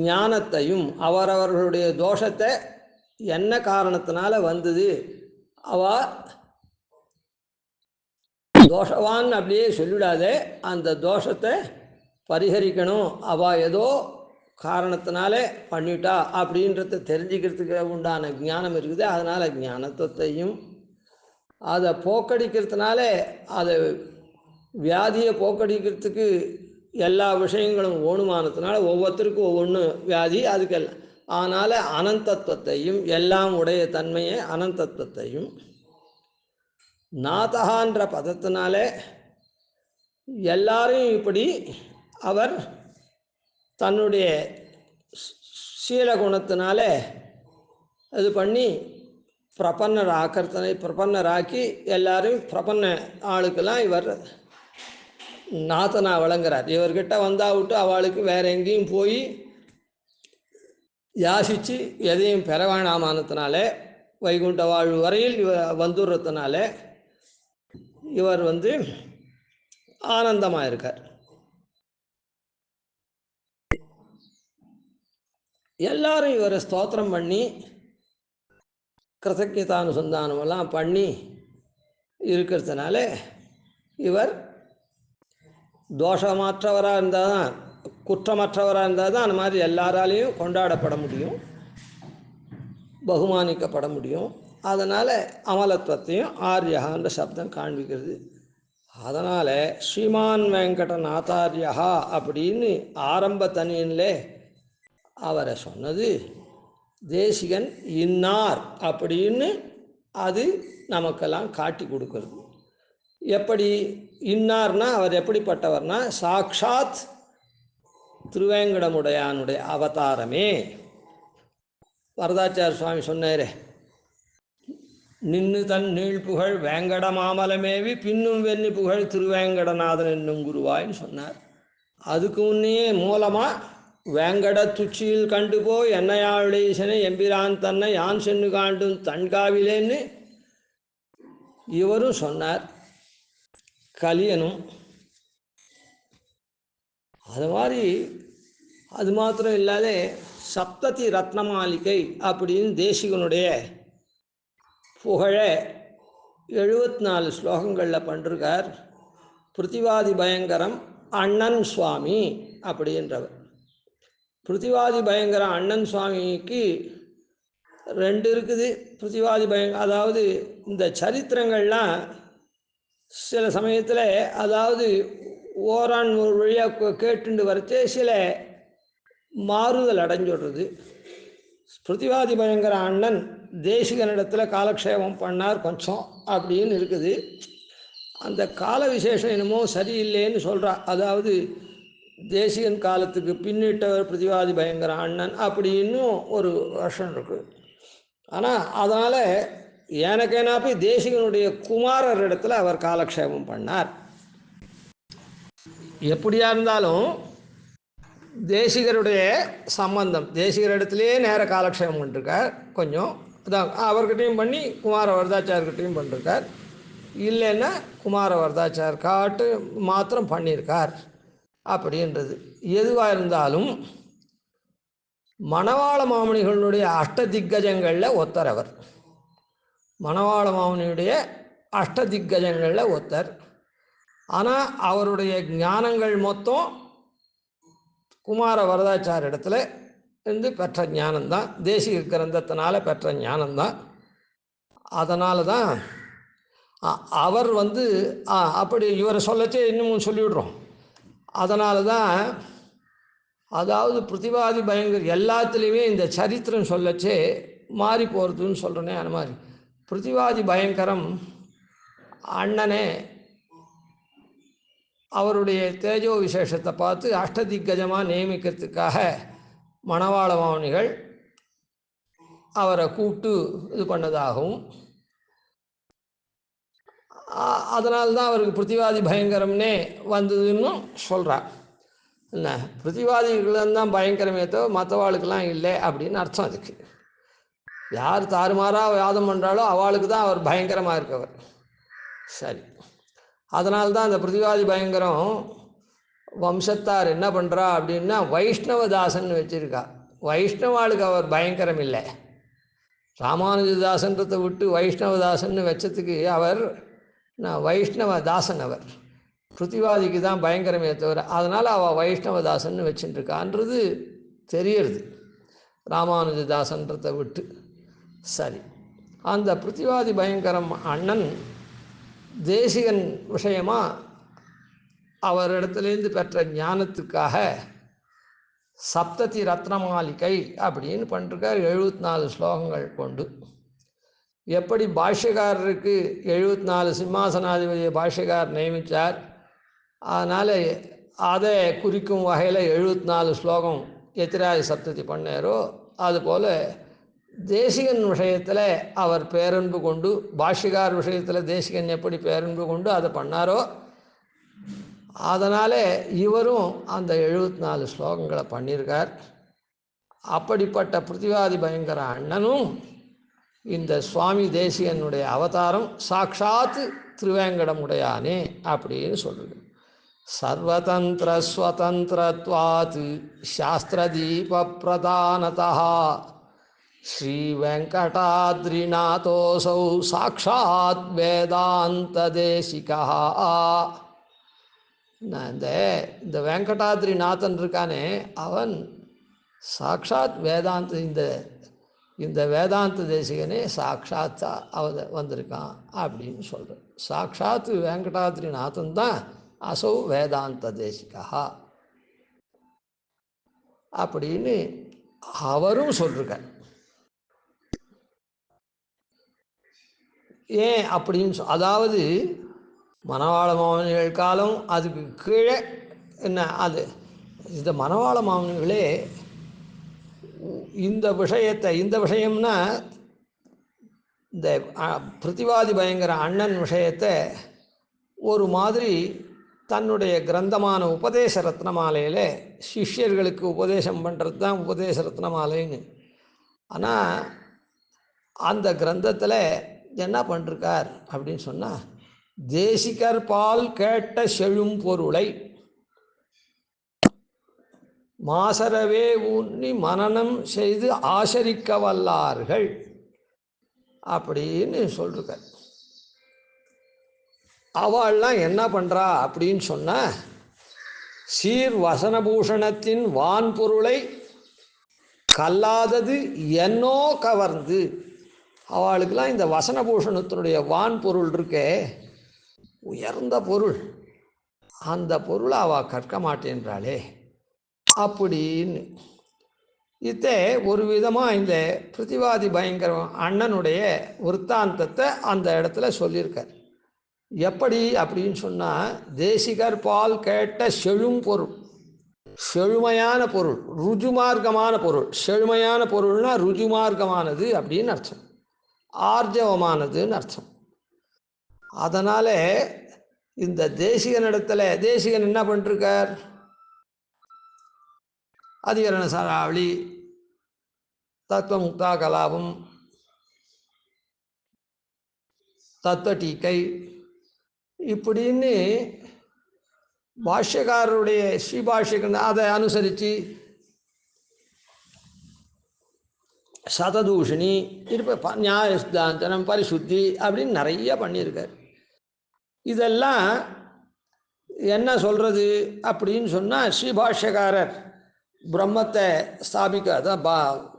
ஞானத்தையும், அவரவர்களுடைய தோஷத்தை என்ன காரணத்தினால வந்தது, அவ தோஷவான் அப்படியே சொல்லிடாதே, அந்த தோஷத்தை பரிகரிக்கணும், அவ ஏதோ காரணத்தினாலே பண்ணிட்டா அப்படின்றத தெரிஞ்சுக்கிறதுக்கு உண்டான ஞானம் இருக்குது. அதனால் ஞானத்துவத்தையும், அதை போக்கடிக்கிறதுனால அதை வியாதியை போக்கடிக்கிறதுக்கு எல்லா விஷயங்களும் ஓணுமானதுனால ஒவ்வொருத்தருக்கும் ஒவ்வொன்று வியாதி அதுக்கெல்லாம். அதனால் அனந்தத்துவத்தையும், எல்லாம் உடைய தன்மையை அனந்தத்துவத்தையும், நாதகான்ற பதத்தினால எல்லாரையும் இப்படி அவர் தன்னுடைய சீலகுணத்தினால இது பண்ணி பிரபன்னராக்கி எல்லாரையும் பிரபன்ன ஆளுக்கெல்லாம் இவர் நாதனா வழங்குறார். இவர்கிட்ட வந்தால் விட்டு அவளுக்கு வேற எங்கேயும் போய் யாசித்து எதையும் பெற வேணாமானத்தினால வைகுண்ட வாழ்வு வரையில் இவர் வந்துடுறதுனால இவர் வந்து ஆனந்தமாக இருக்கார். எல்லாரும் இவரை ஸ்தோத்திரம் பண்ணி கிருதஜ்ஞதானுசந்தானமெல்லாம் பண்ணி இருக்கிறதுனால இவர் தோஷமற்றவராக இருந்தால் தான், குற்றமற்றவராக இருந்தால் தான் அந்த மாதிரி எல்லாராலையும் கொண்டாடப்பட முடியும், பகுமானிக்கப்பட முடியும். அதனால் அமலத்துவத்தையும் ஆரியகான்ற சப்தம் காண்பிக்கிறது. அதனால் ஸ்ரீமான் வெங்கடநாதாரியகா அப்படின்னு ஆரம்ப தனியிலே அவரை சொன்னது தேசிகன் இன்னார் அப்படின்னு அது நமக்கெல்லாம் காட்டி கொடுக்கறது. எப்படி இன்னார்னா அவர் எப்படிப்பட்டவர்னா சாக்ஷாத் திருவேங்கடமுடையானுடைய அவதாரமே. வரதாச்சார சுவாமி சொன்னாரே, நின்று தன் நீள் புகழ் வேங்கட மாமலமேவி பின்னும் வெண்ணி புகழ் திருவேங்கடநாதன் என்னும் குருவாயின்னு சொன்னார். அதுக்கு முன்னே மூலமாக வேங்கட துச்சியில் கண்டு போய் என்னையாழீசனை எம்பிரான் தன்னை யான் சென்று காண்டும் தன்காவிலேன்னு இவரும் சொன்னார், கலியனும். அது மாதிரி அது மாத்திரம் இல்லாத சப்ததி ரத்னமாளிகை அப்படின்னு தேசிகனுடைய புகழ 74 ஸ்லோகங்களில் பண்ணிருக்கார். பிருத்திவாதி பயங்கரம் அண்ணன் சுவாமி அப்படின்றவர். பிருத்திவாதி பயங்கரம் அண்ணன் சுவாமிக்கு 2 இருக்குது. பிருத்திவாதி அதாவது இந்த சரித்திரங்கள்லாம் சில சமயத்தில் அதாவது ஓரான் ஒரு வழியாக கேட்டுண்டு வரைச்சே சில மாறுதல் அடைஞ்சுடுறது. ஸ்மிருதிவாதி பயங்கர அண்ணன் தேசிகனிடத்தில் காலக்ஷேபம் பண்ணார் கொஞ்சம் அப்படின்னு இருக்குது. அந்த கால விசேஷம் என்னமோ சரியில்லைன்னு சொல்கிறா. அதாவது தேசிகன் காலத்துக்கு பின்னிட்டவர் பிரதிவாதி பயங்கர அண்ணன் அப்படின்னும் ஒரு வருஷம் இருக்குது. ஆனால் அதனால் எனக்கேனா போய் தேசிகனுடைய குமாரர் இடத்துல அவர் காலக்ஷேபம் பண்ணார். எப்படியா இருந்தாலும் தேசிகருடைய சம்பந்தம் தேசிகர் இடத்துலையே நேர காலக்ஷேபம் பண்ணிருக்கார். கொஞ்சம் அதான் அவர்கிட்டையும் பண்ணி குமார வரதாச்சார்கிட்டையும் பண்ணிருக்கார். இல்லைன்னா குமார வரதாச்சார் காட்டு மாத்திரம் பண்ணியிருக்கார் அப்படின்றது. எதுவாக இருந்தாலும் மணவாள மாமுனிகளுடைய அஷ்டதிக்கஜங்களில் ஒத்தர் அவர். மணவாள மாமுனியுடைய அஷ்டதிக்கஜங்களில் ஒத்தர். ஆனால் அவருடைய ஞானங்கள் மொத்தம் குமார வரதாச்சார் இடத்துல இருந்து பெற்ற ஞானம்தான், தேசிக கிரந்தத்தினால பெற்ற ஞானம்தான். அதனால தான் அவர் அப்படி இவரை சொல்லச்சே இன்னமும் சொல்லிவிடுறோம். அதனால தான் அதாவது பிரதிவாதி பயங்கர எல்லாத்துலேயுமே இந்த சரித்திரம் சொல்லச்சே மாறி போகிறதுன்னு சொல்கிறேனே, அந்த மாதிரி பிரதிவாதி பயங்கரம் அண்ணனே அவருடைய தேஜோ விசேஷத்தை பார்த்து அஷ்டதிக்கஜமாக நியமிக்கிறதுக்காக மணவாள மாமுனிகள் அவரை கூப்பிட்டு இது பண்ணதாகவும், அதனால்தான் அவருக்கு பிரதிவாதி பயங்கரம்னே வந்ததுன்னு சொல்கிறார். என்ன பிரதிவாதிகள்தான் பயங்கரமே தவிர மற்றவாளுக்கெல்லாம் இல்லை அப்படின்னு அர்த்தம். அதுக்கு யார் தாறுமாறாக வாதம் பண்ணுறாலோ அவளுக்கு தான் அவர் பயங்கரமாக இருக்கவர். சரி, அதனால்தான் அந்த பிரதிவாதி பயங்கரம் வம்சத்தார் என்ன பண்ணுறா அப்படின்னா வைஷ்ணவதாசன் வச்சுருக்கா. வைஷ்ணவாளுக்கு அவர் பயங்கரம் இல்லை. ராமானுஜதாசன்றதை விட்டு வைஷ்ணவதாசன் வச்சதுக்கு அவர் வைஷ்ணவதாசன். அவர் பிரதிவாதிக்கு தான் பயங்கரமே தவிர, அதனால் அவள் வைஷ்ணவதாசன் வச்சுட்டுருக்கான்றது தெரியறது ராமானுஜதாசன்றதை விட்டு. சரி, அந்த பிரதிவாதி பயங்கரம் அண்ணன் தேசிகன் விஷயமாக அவரிடத்துலேருந்து பெற்ற ஞானத்துக்காக சப்ததி ரத்னமாளிகை அப்படின்னு பண்ணிருக்கார். 74 ஸ்லோகங்கள் கொண்டு. எப்படி பாஷ்யக்காரருக்கு 74 சிம்மாசனாதிபதியை பாஷ்யக்காரர் நியமித்தார், அதனால் அதை குறிக்கும் வகையில் 74 ஸ்லோகம் எத்திராய சப்ததி பண்ணாரோ, அதுபோல் தேசிகன் விஷயத்தில் அவர் பேரன்பு கொண்டு, பாஷ்யக்கார் விஷயத்தில் தேசிகன் எப்படி பேரன்பு கொண்டு அதை பண்ணாரோ, அதனால் இவரும் அந்த 74 ஸ்லோகங்களை பண்ணியிருக்கார். அப்படிப்பட்ட பிரதிவாதி பயங்கர அண்ணனும் இந்த சுவாமி தேசிகனுடைய அவதாரம் சாட்சாத் திருவேங்கடமுடையானே அப்படின்னு சொல்லுது. சர்வதந்திர ஸ்வதந்திரத்வாத் சாஸ்திரதீப பிரதானதா ஸ்ரீ வெங்கடாத்ரிநாதோசௌ சாட்சாத் வேதாந்த தேசிகா. இந்த வெங்கடாத்ரிநாதன் இருக்கானே அவன் சாட்சாத் வேதாந்த இந்த வேதாந்த தேசிகனே சாட்சாத் வந்திருக்கான் அப்படின்னு சொல்கிறேன். சாட்சாத் வெங்கடாத்ரிநாதன் தான் அசௌ வேதாந்த தேசிகா அப்படின்னு அவரும் சொல்லிருக்கார். ஏன் அப்படின்னு அதாவது மணவாள மாமுனிகள் காலம் அதுக்கு கீழே என்ன அது இந்த மணவாள மாமுனிகளே இந்த விஷயம்னா இந்த பிரதிவாதி பயங்கர அண்ணன் விஷயத்தை ஒரு மாதிரி தன்னுடைய கிரந்தமான உபதேச ரத்னமாலையில் சிஷ்யர்களுக்கு உபதேசம் பண்ணுறது தான் உபதேச ரத்னமாலைன்னு. ஆனால் அந்த கிரந்தத்தில் என்ன பண்ணிருக்கார் அப்படின்னு சொன்னால், தேசிகர் பால் கேட்ட செழும் பொருளை மாசரவே ஊன்றி மனனம் செய்து ஆசரிக்க வல்லார்கள் அப்படின்னு சொல்லிருக்கார். அவள்லாம் என்ன பண்ணுறா அப்படின்னு சொன்னால், சீர் வசனபூஷணத்தின் வான் பொருளை கல்லாதது என்னோ கவர்ந்து, அவளுக்கெல்லாம் இந்த வசனபூஷணத்தினுடைய வான் பொருள் இருக்கே, உயர்ந்த பொருள், அந்த பொருளை அவள் கற்க மாட்டேன்றாளே அப்படின்னு. இத்தே ஒரு விதமாக இந்த பிரதிவாதி பயங்கரம் அண்ணனுடைய விற்த்தாந்தத்தை அந்த இடத்துல சொல்லியிருக்கார். எப்படி அப்படின்னு சொன்னால், தேசிகர் பால் கேட்ட செழும் பொருள், செழுமையான பொருள், ருஜுமார்க்கமான பொருள். செழுமையான பொருள்னா ருஜுமார்க்கமானது அப்படின்னு அர்த்தம், ஆர்ஜவமானதுன்னு அர்த்தம். அதனால் இந்த தேசிகனிடத்தில் தேசிகன் என்ன பண்ணிருக்கார், அதிகரண சாராவளி, தத்துவ முக்தா கலாபம், தத்துவ டீக்கை இப்படின்னு பாஷ்யக்காரருடைய ஸ்ரீபாஷ்யக்கு அதை அனுசரித்து சததூஷணி இருப்ப நியாயஸ்தாந்தனம் பரிசுத்தி அப்படின்னு நிறைய பண்ணியிருக்கார். இதெல்லாம் என்ன சொல்கிறது அப்படின்னு சொன்னால், ஸ்ரீபாஷ்யக்காரர் பிரம்மத்தை ஸ்தாபிக்க அதான்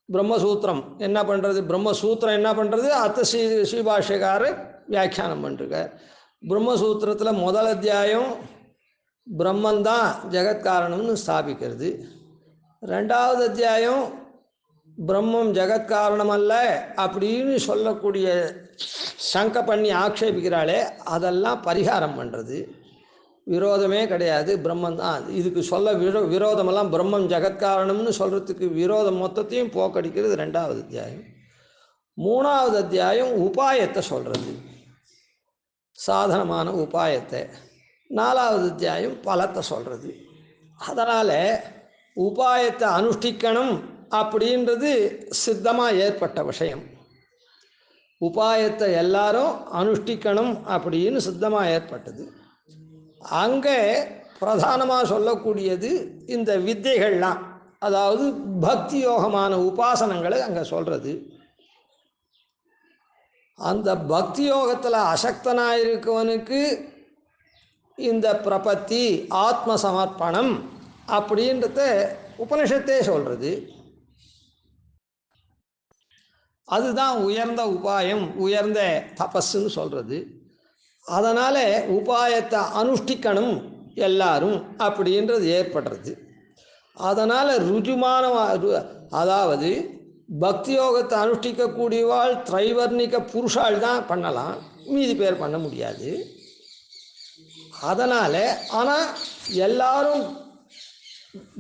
பிரம்மசூத்திரம் என்ன பண்ணுறது, பிரம்மசூத்திரம் என்ன பண்ணுறது, அத்த ஸ்ரீபாஷ்யக்காரர் வியாக்கியானம் பண்ணிருக்கார். பிரம்மசூத்திரத்தில் முதல் அத்தியாயம் பிரம்மந்தான் ஜெகத்காரணம்னு ஸ்தாபிக்கிறது. ரெண்டாவது அத்தியாயம் பிரம்மம் ஜெகத்காரணம் அல்ல அப்படின்னு சொல்லக்கூடிய சங்க பண்ணி ஆக்ஷேபிக்கிறாளே அதெல்லாம் பரிகாரம் பண்ணுறது. விரோதமே கிடையாது, பிரம்மந்தான் இதுக்கு சொல்ல விரோதமெல்லாம் பிரம்மம் ஜெகத்காரணம்னு சொல்கிறதுக்கு விரோதம் மொத்தத்தையும் போக்கடிக்கிறது ரெண்டாவது அத்தியாயம். மூணாவது அத்தியாயம் உபாயத்தை சொல்கிறது, சாதனமான உபாயத்தை. நாலாவது அத்தியாயம் பலத்தை சொல்கிறது. அதனால் உபாயத்தை அனுஷ்டிக்கணும் அப்படின்றது சித்தமாக ஏற்பட்ட விஷயம். உபாயத்தை எல்லாரும் அனுஷ்டிக்கணும் அப்படின்னு சித்தமாக ஏற்பட்டது. அங்கே பிரதானமாக சொல்லக்கூடியது இந்த வித்தைகள்லாம், அதாவது பக்தி யோகமான உபாசனங்களை அங்கே சொல்கிறது. அந்த பக்தி யோகத்தில் அசக்தனாக இருக்கவனுக்கு இந்த பிரபத்தி ஆத்ம சமர்ப்பணம் அப்படின்றத உபனிஷத்தே சொல்கிறது. அதுதான் உயர்ந்த உபாயம், உயர்ந்த தபஸ்ன்னு சொல்கிறது. அதனால் உபாயத்தை அனுஷ்டிக்கணும் எல்லாரும் அப்படின்றது ஏற்படுறது. அதனால் ருஜுமான அதாவது பக்தி யோகத்தை அனுஷ்டிக்கக்கூடியவாள் திரைவர்ணிக புருஷால் தான் பண்ணலாம், மீதி பேர் பண்ண முடியாது. அதனால் ஆனால் எல்லாரும்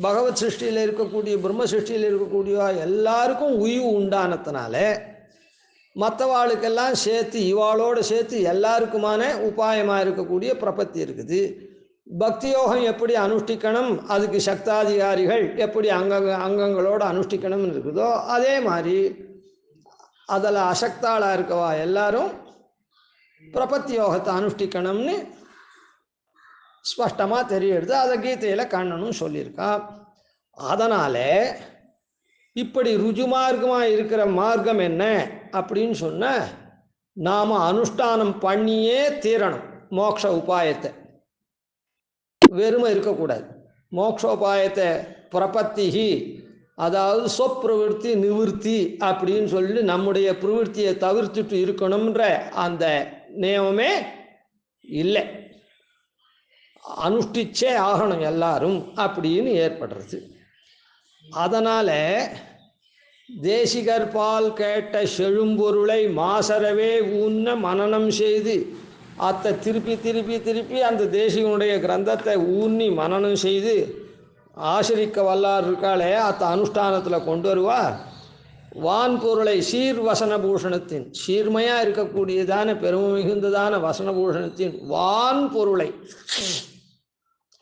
பகவத் சிருஷ்டியில் இருக்கக்கூடிய பிரம்ம சிருஷ்டியில் இருக்கக்கூடியவா எல்லாருக்கும் உய்வு உண்டானதுனால மற்றவாளுக்கெல்லாம் சேர்த்து இவாளோடு சேர்த்து எல்லாருக்குமான உபாயமாக இருக்கக்கூடிய பிரபத்தி இருக்குது. பக்தி யோகம் எப்படி அனுஷ்டிக்கணும், அதுக்கு சக்தாதிகாரிகள் எப்படி அங்கங்களோடு அனுஷ்டிக்கணும்னு இருக்குதோ அதே மாதிரி அதில் அசக்தாளாக இருக்கவா எல்லாரும் பிரபத்தி யோகத்தை அனுஷ்டிக்கணும்னு ஸ்பஷ்டமாக தெரியுது. அதை கீதையில் கண்ணனும் சொல்லியிருக்கா. அதனால் இப்படி ருஜுமார்க்கமாக இருக்கிற மார்க்கம் என்ன அப்படின்னு சொன்னால், நாம் அனுஷ்டானம் பண்ணியே தீரணும் மோட்ச உபாயத்தை, வெறுமை இருக்கக்கூடாது. மோட்சோபாயத்தை பிரபத்திகி, அதாவது சொப்பிரவிற்த்தி நிவர்த்தி அப்படின்னு சொல்லி நம்முடைய பிரவிற்த்தியை தவிர்த்துட்டு இருக்கணும்ன்ற அந்த நியமமே இல்லை, அனுஷ்டிச்சே ஆகணும் எல்லாரும் அப்படின்னு ஏற்படுறது. அதனால் தேசிகர் பால் கேட்ட செழும்பொருளை மாசறவே ஊன்ன மனனம் செய்து அத்தை திருப்பி திருப்பி திருப்பி அந்த தேசிகனுடைய கிரந்தத்தை ஊன்னி மனனம் செய்து ஆசிரிக்க வல்லார் இருக்காளே அத்தை அனுஷ்டானத்தில் கொண்டு வருவார். வான் பொருளை சீர் வசனபூஷணத்தின், சீர்மையாக இருக்கக்கூடியதான பெருமை மிகுந்ததான வசனபூஷணத்தின் வான் பொருளை,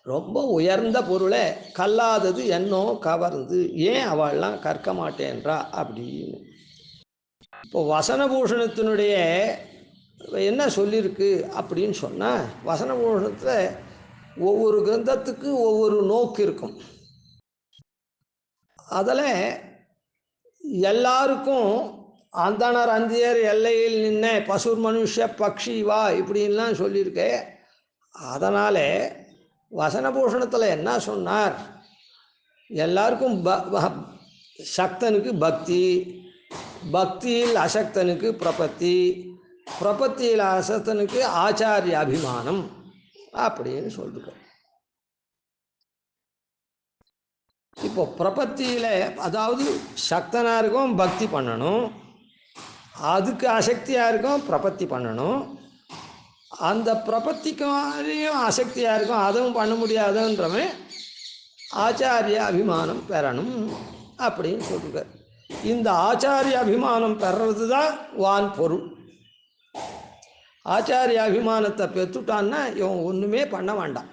ரொம்ப உயர்ந்த பொருளை கல்லாதது என்னோ கவர்ந்து ஏன் அவள்லாம் கற்க மாட்டேன்றா அப்படின்னு. இப்போ வசனபூஷணத்தினுடைய என்ன சொல்லியிருக்கு அப்படின்னு சொன்னால், வசனபூஷணத்தில் ஒவ்வொரு கிரந்தத்துக்கு ஒவ்வொரு நோக்கு இருக்கும். அதில் எல்லாருக்கும் அந்தனர் அந்தியர் எல்லையில் நின்ன பசுர் மனுஷ பக்ஷி வா இப்படின்லாம் சொல்லியிருக்கே. அதனால் வசனபூஷணத்தில் என்ன சொன்னார், எல்லாருக்கும் சக்தனுக்கு பக்தி, பக்தியில் அசக்தனுக்கு பிரபத்தி, பிரபத்தியில் அசக்தனுக்கு ஆச்சாரிய அபிமானம் அப்படின்னு சொல்லிருக்க. இப்போ பிரபத்தியில் அதாவது சக்தனாக இருக்கும் பக்தி பண்ணணும், அதுக்கு அசக்தியாக இருக்கும் பிரபத்தி பண்ணணும், அந்த பிரபத்திக்கும் அசக்தியாக இருக்கும் அதுவும் பண்ண முடியாதுன்றவன் ஆச்சாரிய அபிமானம் பெறணும் அப்படின்னு சொல்லுவார். இந்த ஆச்சாரிய அபிமானம் பெறது தான் வான் பொருள். ஆச்சாரிய அபிமானத்தை பெற்றுட்டான்னா இவன் ஒன்றுமே பண்ண வேண்டாம்,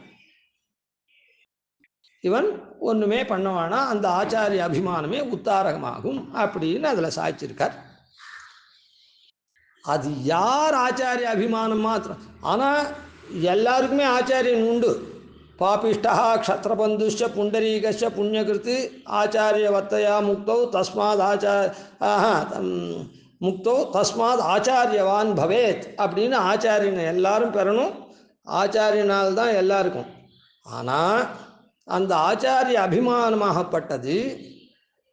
இவன் ஒன்றுமே பண்ண வேணாம், அந்த ஆச்சாரிய அபிமானமே உத்தாரகமாகும் அப்படின்னு அதில் சாய்ச்சிருக்கார். அது யார் ஆச்சாரிய அபிமானம் மாத்திரம். ஆனால் எல்லாருக்குமே ஆச்சாரியன் உண்டு. பாபிஷ்டா க்ஷத்ரபந்துஷ்ச புண்டரீகஸ்ய புண்ணியகிருத்து ஆச்சாரியவத்தையா முக்தௌ தஸ்மாத் முக்தோ தஸ்மாத் ஆச்சாரியவான் பவேத் அப்படின்னு ஆச்சாரியனை எல்லாரும் பெறணும். ஆச்சாரியனால் எல்லாருக்கும். ஆனால் அந்த ஆச்சாரிய அபிமானமாகப்பட்டது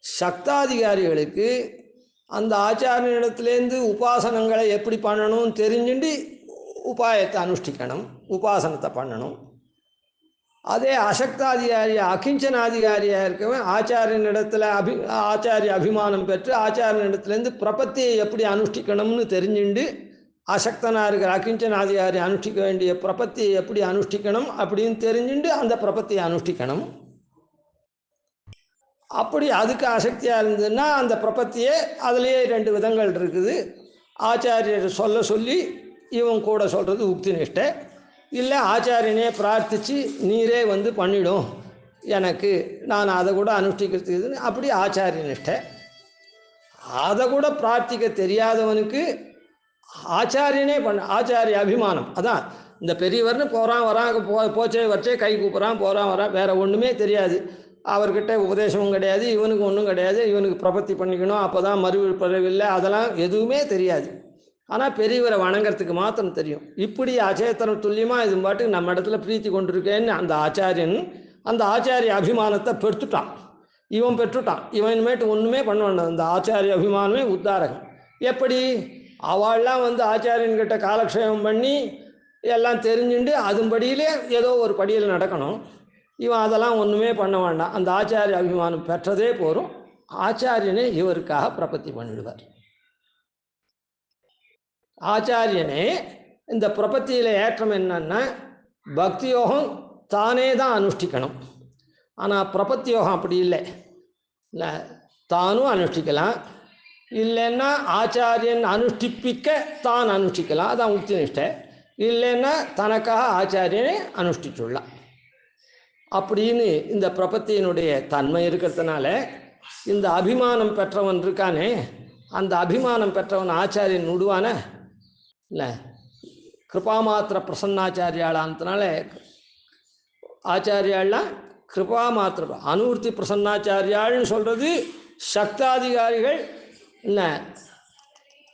சக்தாதிகாரிகளுக்கு அந்த ஆச்சாரியனிடத்துலேருந்து உபாசனங்களை எப்படி பண்ணணும்னு தெரிஞ்சுட்டு உபாயத்தை அனுஷ்டிக்கணும், உபாசனத்தை பண்ணணும். அதே அசக்தாதிகாரி அகிஞ்சனாதிகாரியாக இருக்கவன் ஆச்சாரியனிடத்தில் ஆச்சாரிய அபிமானம் பெற்று ஆச்சாரியனிடத்துலேருந்து பிரபத்தியை எப்படி அனுஷ்டிக்கணும்னு தெரிஞ்சுண்டு அசக்தனாக இருக்கிற அகிஞ்சனாதிகாரி அனுஷ்டிக்க வேண்டிய பிரபத்தியை எப்படி அனுஷ்டிக்கணும் அப்படின்னு தெரிஞ்சுண்டு அந்த பிரபத்தியை அனுஷ்டிக்கணும். அப்படி அதுக்கு அசக்தியாக இருந்ததுன்னா அந்த பிரபத்தியே அதுலேயே 2 விதங்கள் இருக்குது. ஆச்சாரியர் சொல்லி இவன் கூட சொல்கிறது உக்தி நிஷ்டை, இல்லை ஆச்சாரியனே பிரார்த்தித்து நீரே பண்ணிடும் எனக்கு, நான் அதை கூட அனுஷ்டிக்கிறதுக்கு, அப்படி ஆச்சாரிய நிஷ்டை. அதை கூட பிரார்த்திக்க தெரியாதவனுக்கு ஆச்சாரியனே ஆச்சாரிய அபிமானம். அதான் இந்த பெரியவர்னு போகிறான் வரான் போச்சே வச்சே கை கூப்பிட்றான் போகிறான் வரான், வேறு ஒன்றுமே தெரியாது, அவர்கிட்ட உபதேசமும் கிடையாது, இவனுக்கு ஒன்றும் கிடையாது, இவனுக்கு பிரபத்தி பண்ணிக்கணும் அப்போ தான் மறுபிறவில்லை, அதெல்லாம் எதுவுமே தெரியாது. ஆனால் பெரியவரை வணங்கிறதுக்கு மாத்திரம் தெரியும். இப்படி அச்சேத்தனம் துல்லியமாக இது பாட்டுக்கு நம்ம இடத்துல பிரீத்தி கொண்டிருக்கேன்னு அந்த ஆச்சாரியன் அந்த ஆச்சாரிய அபிமானத்தை பெற்றுட்டான், இவன் பெற்றுட்டான். இவன் இனிமேட்டு ஒன்றுமே பண்ண வேண்டாம், அந்த ஆச்சாரிய அபிமானமே உத்தாரகம். எப்படி அவள்லாம் ஆச்சாரியன்கிட்ட காலக்ஷேபம் பண்ணி எல்லாம் தெரிஞ்சுண்டு அதுபடியிலே ஏதோ ஒரு படியில் நடக்கணும். இவன் அதெல்லாம் ஒன்றுமே பண்ண வேண்டாம், அந்த ஆச்சாரிய அபிமானம் பெற்றதே போரும், ஆச்சாரியனே இவருக்காக பிரபத்தி பண்ணிடுவார். ஆச்சாரியனே இந்த பிரபத்தியில் ஏற்றம் என்னன்னா பக்தி யோகம் தானே தான் அனுஷ்டிக்கணும். ஆனால் பிரபத்தி யோகம் அப்படி இல்லை, தானும் அனுஷ்டிக்கலாம், இல்லைன்னா ஆச்சாரியன் அனுஷ்டிப்பிக்க தான் அனுஷ்டிக்கலாம், அதான் உக்தி நிஷ்டை. இல்லைன்னா தனக்காக ஆச்சாரியனை அனுஷ்டிச்சுடலாம். அப்படின்னு இந்த பிரபத்தியினுடைய தன்மை இருக்கிறதுனால இந்த அபிமானம் பெற்றவன் இருக்கானே, அந்த அபிமானம் பெற்றவன் ஆச்சாரியன் விடுவான இல்லை. கிருபாமாத்திர பிரசன்னாச்சாரியாளான்றனால ஆச்சாரியாள்லாம் கிருபாமாத்திர அனுவர்த்தி பிரசன்னாச்சாரியாள்னு சொல்கிறது சக்தாதிகாரிகள் இல்லை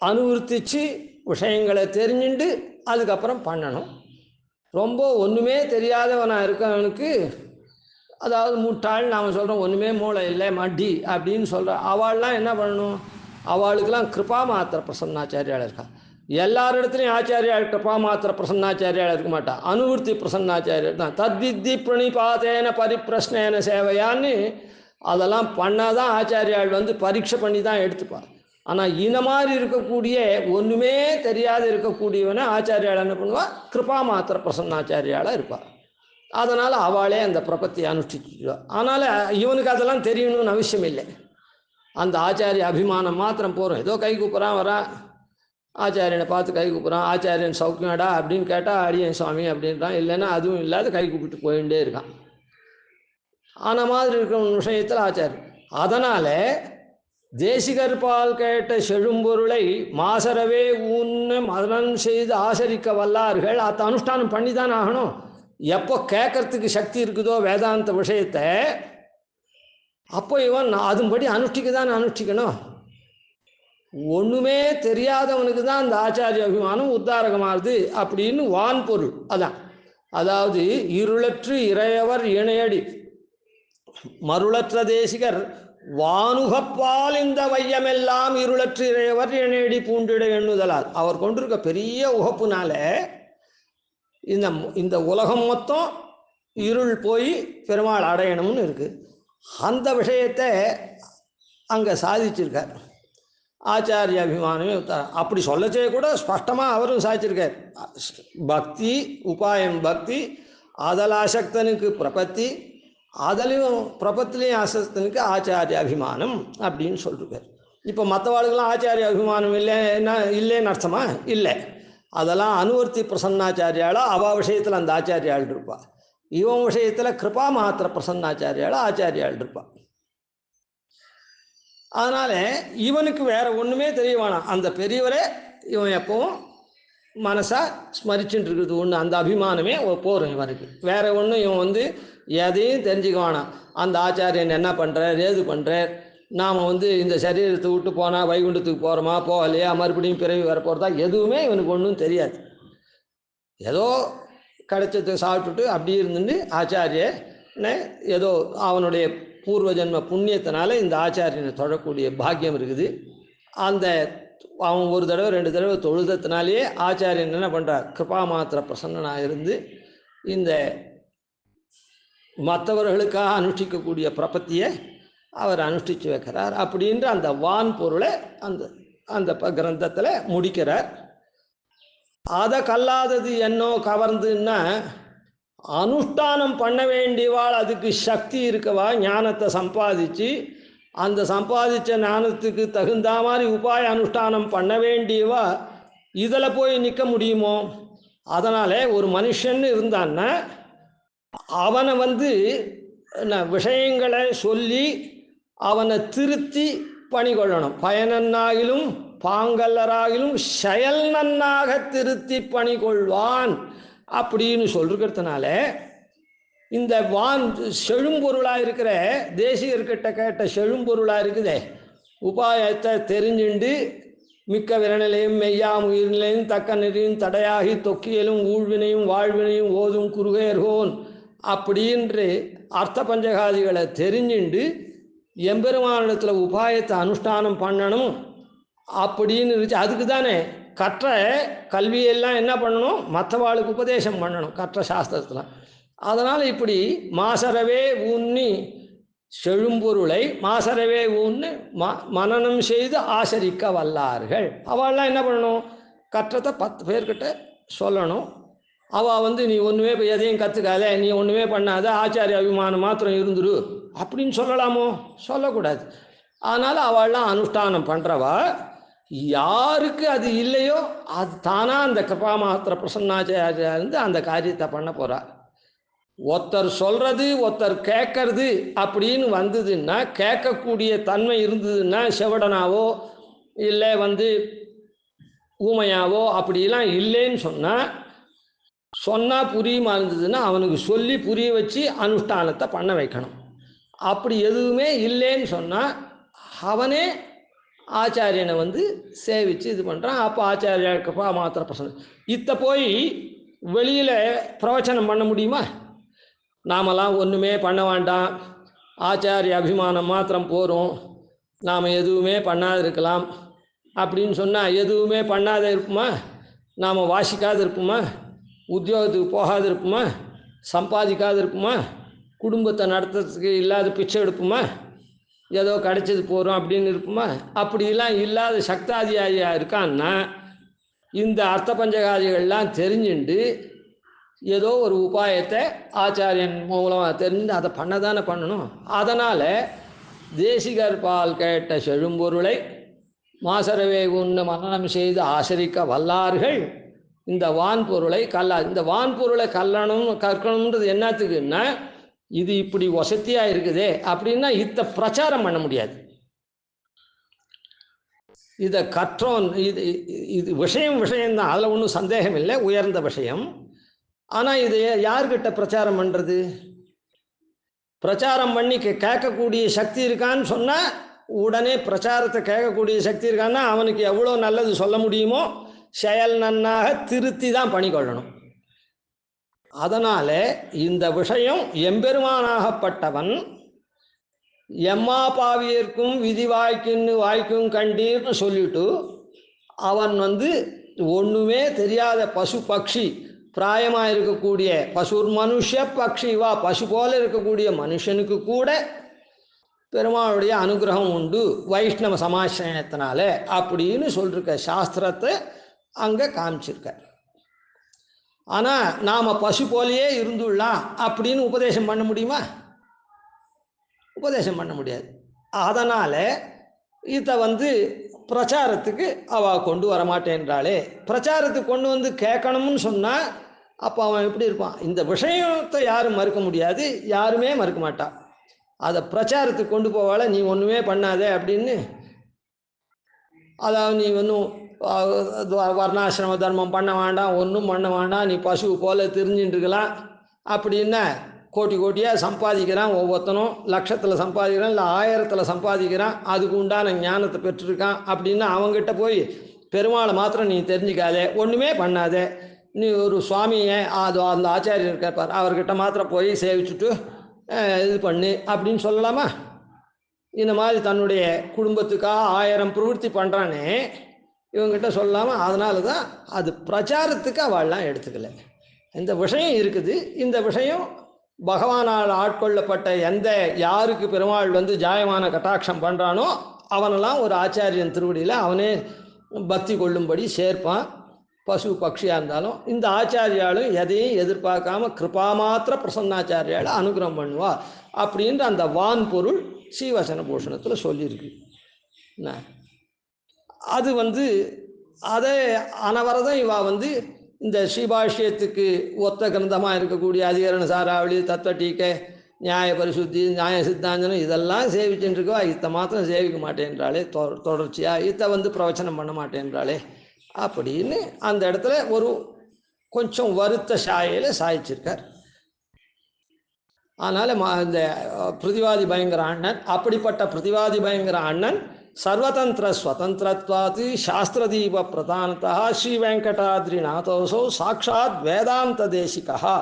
அனுவர்த்திச்சு விஷயங்களை தெரிஞ்சுண்டு அதுக்கப்புறம் பண்ணணும். ரொம்ப ஒன்றுமே தெரியாதவனாக இருக்கவனுக்கு, அதாவது முட்டாள் நாம் சொல்கிறோம், ஒன்றுமே மூளை இல்லை மட்டி அப்படின்னு சொல்கிற அவள்லாம் என்ன பண்ணணும், அவளுக்கெல்லாம் கிருபா மாத்திர பிரசன்னாச்சாரியால் இருக்கா. எல்லார் இடத்துலையும் ஆச்சாரியால் கிருபா மாத்திர பிரசன்னாச்சாரியால் இருக்க மாட்டா, அனுவர்த்தி பிரசன்னாச்சாரியர் தான். தத்வித்தி பிரணிபாதேன பரிப்பிரஷ்னேன சேவையான்னு அதெல்லாம் பண்ணால் தான் ஆச்சாரியால் பரீட்சை பண்ணி தான் எடுத்துப்பார். ஆனால் இந்த மாதிரி இருக்கக்கூடிய ஒன்றுமே தெரியாது இருக்கக்கூடியவனை ஆச்சாரியால் என்ன பண்ணுவாள், கிருபா மாத்திர பிரசன்னாச்சாரியாலாக இருப்பாள். அதனால் அவளே அந்த பிரபத்தியை அனுஷ்டிச்சுடுவாள். அதனால் இவனுக்கு அதெல்லாம் தெரியணும்னு அவசியம் இல்லை, அந்த ஆச்சாரிய அபிமானம் மாத்திரம் போகிறோம். ஏதோ கை கூப்பிட்றான் வரான், ஆச்சாரியனை பார்த்து கை கூப்பிட்றான், ஆச்சாரியன் சௌக்கியமாடா அப்படின்னு கேட்டால் அடியன் சுவாமி அப்படின்றான், இல்லைன்னா அதுவும் இல்லாத கை கூப்பிட்டு போயிட்டே இருக்கான். ஆன மாதிரி இருக்கிற விஷயத்தில் ஆச்சாரியன். அதனால் தேசிகர் பால் கேட்ட செழும்பொருளை மாசரவே ஊன்னு மதனம் செய்து ஆசரிக்க வல்லார்கள் அதை அனுஷ்டானம் பண்ணி தான் ஆகணும். எப்போ கேட்கறதுக்கு சக்தி இருக்குதோ வேதாந்த விஷயத்தை, அப்போ இவன் அதுபடி அனுஷ்டிக்க தான் அனுஷ்டிக்கணும். ஒன்றுமே தெரியாதவனுக்கு தான் அந்த ஆச்சாரிய அபிமானம் உத்தாரகமாகுது அப்படின்னு வான் பொருள். அதான், அதாவது இருளற்று இறையவர் இணையடி மருளற்ற தேசிகர் வானுகப்பால் இந்த வையமெல்லாம் இருளற்று இறையவர் இணையடி பூண்டிட எண்ணுதலால் அவர் கொண்டிருக்க பெரிய உகப்புனால இந்த உலகம் மொத்தம் இருள் போய் பெருமாள் அடையணும்னு இருக்குது. அந்த விஷயத்தை அங்கே சாதிச்சிருக்கார். ஆச்சாரிய அபிமானமே அப்படி சொல்லச்சே கூட ஸ்பஷ்டமாக அவரும் சாதிச்சிருக்கார். பக்தி உபாயம் பக்தி, அதில் ஆசக்தனுக்கு பிரபத்தி, அதுலேயும் பிரபத்திலையும் ஆசக்தனுக்கு ஆச்சாரிய அபிமானம் அப்படின்னு சொல்லிருக்கார். இப்போ மற்றவாளுக்கெல்லாம் ஆச்சாரிய அபிமானம் இல்லைன்னு அர்த்தமா? இல்லை. அதெல்லாம் அனுவர்த்தி பிரசன்னாச்சாரியாலோ அவள் விஷயத்தில் அந்த ஆச்சாரியாள் இருப்பாள். இவன் விஷயத்தில் கிருபா மாத்திர பிரசன்னாச்சாரியாலோ ஆச்சாரியாள் இருப்பாள். அதனால் இவனுக்கு வேறு ஒன்றுமே தெரிய வேணாம். அந்த பெரியவரே இவன் எப்பவும் மனசாக ஸ்மரிச்சுட்டு இருக்குது ஒன்று, அந்த அபிமானமே போகும் இவனுக்கு. வேறு ஒன்றும் இவன் எதையும் தெரிஞ்சுக்க வேணாம். அந்த ஆச்சாரியன் என்ன பண்ணுறார், ஏது பண்ணுறார், நாம் இந்த சரீரத்தை விட்டு போனால் வைகுண்டத்துக்கு போகிறோமா போகலையா, மறுபடியும் பிறவி வரப்போகிறதா, எதுவுமே இவனுக்கு ஒன்றும் தெரியாது. ஏதோ கிடைச்சதை சாப்பிட்டுட்டு அப்படி இருந்துட்டு ஆச்சாரியனை ஏதோ அவனுடைய பூர்வ ஜென்ம புண்ணியத்தினால இந்த ஆச்சாரியனை தொழக்கூடிய பாக்கியம் இருக்குது. அந்த அவன் ஒரு தடவை 2 தடவை தொழுதத்தினாலேயே ஆச்சாரியன் என்ன பண்ணுறார், கிருபா மாத்திர பிரசன்னனாக இருந்து இந்த மற்றவர்களுக்காக அனுஷ்டிக்கக்கூடிய பிரபத்தியை அவர் அனுஷ்டித்து வைக்கிறார். அப்படின்ற அந்த வான் பொருளை அந்த கிரந்தத்தில் முடிக்கிறார். அதை கல்லாதது என்னோ கவர்ந்துன்னா, அனுஷ்டானம் பண்ண வேண்டியவாள் அதுக்கு சக்தி இருக்கவா ஞானத்தை சம்பாதிச்சு, அந்த சம்பாதிச்ச ஞானத்துக்கு தகுந்த மாதிரி உபாய அனுஷ்டானம் பண்ண வேண்டியவா இதில் போய் நிற்க முடியுமோ? அதனால் ஒரு மனுஷன் இருந்தான்னா அவனை விஷயங்களை சொல்லி அவனை திருத்தி பணிகொள்ளணும். பயனன்னாகிலும் பாங்கல்லராகிலும் செயல் நன்னாக திருத்தி பணிகொள்வான் அப்படின்னு சொல்லிருக்கிறதுனால இந்த வான் செழும்பொருளாக இருக்கிற தேசிகர்கிட்ட கேட்ட செழும்பொருளாக இருக்குதே, உபாயத்தை தெரிஞ்சுண்டு மிக்க விரணிலையும் மெய்யாம் உயிரிலையும் தக்க நெறியும் தடையாகி தொக்கியலும் ஊழ்வினையும் வாழ்வினையும் ஓதும் குருகேர்கோன் அப்படின்று அர்த்த பஞ்சகாதிகளை தெரிஞ்சுண்டு எம்பெருமானிடத்தில் உபாயத்தை அனுஷ்டானம் பண்ணணும் அப்படின்னு இருந்துச்சு. அதுக்கு தானே கற்ற கல்வியெல்லாம் என்ன பண்ணணும், மற்றவாளுக்கு உபதேசம் பண்ணணும் கற்ற சாஸ்திரத்தில். அதனால் இப்படி மாசரவே ஊன்னி செழும்பொருளை மாசரவே ஊன்னு மனனம் செய்து ஆசரிக்க வல்லார்கள். அவள்லாம் என்ன பண்ணணும், கற்றத்தை 10 பேர்கிட்ட சொல்லணும். அவள் நீ ஒன்றுமே எதையும் கற்றுக்காத, நீ ஒன்றுமே பண்ணாத, ஆச்சாரிய அபிமானம் மாத்திரம் இருந்துரு அப்படின்னு சொல்லலாமோ? சொல்லக்கூடாது. அதனால் அவள்லாம் அனுஷ்டானம் பண்ணுறவா. யாருக்கு அது இல்லையோ அது தானாக அந்த கிருபா மாத்திர பிரசன்னாச்சாரியா இருந்து அந்த காரியத்தை பண்ண போகிறா. ஒருத்தர் சொல்கிறது ஒருத்தர் கேட்கறது அப்படின்னு வந்ததுன்னா, கேட்கக்கூடிய தன்மை இருந்ததுன்னா, செவடனாவோ இல்லை ஊமையாவோ அப்படிலாம் இல்லைன்னு சொன்னால் புரியுமா இருந்ததுன்னா அவனுக்கு சொல்லி புரிய வச்சு அனுஷ்டானத்தை பண்ண வைக்கணும். அப்படி எதுவுமே இல்லைன்னு சொன்னால் அவனே ஆச்சாரியனை சேவித்து இது பண்ணுறான். அப்போ ஆச்சாரியா கிருபா மாத்திர பிரசன்ன இத்தை போய் வெளியில் பிரவச்சனம் பண்ண முடியுமா? நாமெல்லாம் ஒன்றுமே பண்ண வேண்டாம், ஆச்சாரிய அபிமானம் மாத்திரம் போகிறோம், நாம் எதுவுமே பண்ணாது இருக்கலாம் அப்படின்னு சொன்னால் எதுவுமே பண்ணாத இருப்போமா? நாம் வாசிக்காது இருப்போமா? உத்தியோகத்துக்கு போகாது இருப்போமா? சம்பாதிக்காது இருப்போமா? குடும்பத்தை நடத்துறதுக்கு இல்லாத பிச்சை எடுப்போமா? ஏதோ கிடைச்சது போகிறோம் அப்படின்னு இருப்போமா? அப்படிலாம் இல்லாத சக்தாதியாரியாக இருக்கான்னா இந்த அர்த்த பஞ்சகாதிகள்லாம் தெரிஞ்சுண்டு ஏதோ ஒரு உபாயத்தை ஆச்சாரியன் மூலமாக தெரிஞ்சு அதை பண்ண தானே பண்ணணும். அதனால் தேசிகர் பால் கேட்ட செழும்பொருளை மாசரவே உண்ண மனனம் செய்து ஆசரிக்க வல்லார்கள் இந்த வான்பொருளை இந்த வான்பொருளை கற்கணுன்றது என்னத்துக்குன்னா, இது இப்படி வசதியாக இருக்குதே அப்படின்னா இதை பிரச்சாரம் பண்ண முடியாது. இதை கற்றோன் இது விஷயம்தான், அதில் ஒன்றும் சந்தேகம் இல்லை, உயர்ந்த விஷயம். ஆனால் இது யார்கிட்ட பிரச்சாரம் பண்ணுறது? பிரச்சாரம் பண்ணி கேட்கக்கூடிய சக்தி இருக்கான்னு சொன்னால் உடனே பிரச்சாரத்தை கேட்கக்கூடிய சக்தி இருக்கான்னா அவனுக்கு எவ்வளோ நல்லது சொல்ல முடியுமோ செயல் நன்னாக திருத்தி தான் பண்ணிக்கொள்ளணும். அதனால் இந்த விஷயம் எம்பெருமானாகப்பட்டவன் எம்மா பாவியர்க்கும் விதி வாய்க்கும் கண்டீர்னு சொல்லிட்டு அவன் ஒன்றுமே தெரியாத பசு பக்ஷி பிராயமாக இருக்கக்கூடிய பசுர் மனுஷ பக்ஷி பசு போல இருக்கக்கூடிய மனுஷனுக்கு கூட பெருமாளுடைய அனுகிரகம் உண்டு வைஷ்ணவ சமாசிரயத்தினால அப்படின்னு சொல்லிருக்க சாஸ்திரத்தை அங்கே காமிச்சிருக்க. ஆனால் நாம் பசு போலேயே இருந்துடலாம் அப்படின்னு உபதேசம் பண்ண முடியுமா? உபதேசம் பண்ண முடியாது. அதனால் இதை பிரச்சாரத்துக்கு அவள் கொண்டு வரமாட்டேன்றாளே. பிரச்சாரத்துக்கு கொண்டு வந்து கேட்கணும்னு சொன்னால் அப்போ அவன் எப்படி இருப்பான்? இந்த விஷயத்தை யாரும் மறுக்க முடியாது, யாருமே மறுக்க மாட்டான். அதை பிரச்சாரத்துக்கு கொண்டு போவாள, நீ ஒன்றுமே பண்ணாதே அப்படின்னு. அதாவது நீ ஒன்றும் வர்ணாசிரம தர்மம் பண்ண வேண்டாம், ஒன்றும் பண்ண வேண்டாம், நீ பசு போல் தெரிஞ்சுட்டு இருக்கலாம் அப்படின்னா கோட்டி கோட்டியாக சம்பாதிக்கிறான், ஒவ்வொருத்தனும் லட்சத்தில் சம்பாதிக்கிறான், இல்லை 1000ல் சம்பாதிக்கிறான், அதுக்கு உண்டான ஞானத்தை பெற்றிருக்கான் அப்படின்னா அவங்ககிட்ட போய் பெருமாளை மாத்திரம் நீ தெரிஞ்சிக்காதே, ஒன்றுமே பண்ணாதே, நீ ஒரு சுவாமியை அந்த ஆச்சாரியர் இருக்கார் அவர்கிட்ட மாத்திரம் போய் சேவிச்சுட்டு இது பண்ணு அப்படின்னு சொல்லலாமா? இந்த மாதிரி தன்னுடைய குடும்பத்துக்காக 1000 பிரவೃತ್ತಿ பண்ணுறானே இவங்ககிட்ட சொல்லலாமா? அதனால தான் அது பிரச்சாரத்துக்கு அவள்லாம் எடுத்துக்கல. இந்த விஷயம் இருக்குது. இந்த விஷயம் பகவானால் ஆட்கொள்ளப்பட்ட யாருக்கு பெருமாள் ஜாயமான கட்டாட்சம் பண்ணுறானோ அவனெல்லாம் ஒரு ஆச்சாரியன் திருவடியில் அவனே பக்தி கொள்ளும்படி சேர்ப்பான். பசு பக்ஷியாக இருந்தாலும் இந்த ஆச்சாரியாலும் எதையும் எதிர்பார்க்காம கிருபா மாத்திர பிரசன்னாச்சாரியால் அனுகிரகம் பண்ணுவா அப்படின்ற அந்த வான் பொருள் ஸ்ரீவசன பூஷணத்தில் சொல்லியிருக்கு. அது அதே அனவரதம் இவா இந்த ஸ்ரீபாஷ்யத்துக்கு ஒத்த கிரந்தமாக இருக்கக்கூடிய அதிகரண சாராவளி, தத்துவ டீக்கை, நியாய பரிசுத்தி, நியாய சித்தாந்தனம் இதெல்லாம் சேவிச்சுருக்கா. இத்தை மாத்திரம் சேவிக்க மாட்டேன்றாளே, தொடர்ச்சியாக இத்தை பிரவச்சனம் பண்ண மாட்டேன்றாளே அப்படின்னு அந்த இடத்துல ஒரு கொஞ்சம் வருத்த சாயையில் சாய்ச்சிருக்கார். அதனால் இந்த பிரதிவாதி பயங்கர அண்ணன், அப்படிப்பட்ட பிரதிவாதி பயங்கர அண்ணன் சர்வதந்திர ஸ்வதந்திரத்வாதி சாஸ்திரதீப பிரதானத்தா ஸ்ரீ வெங்கடாத்ரிநாதோசோ சாட்சாத் வேதாந்த தேசிகா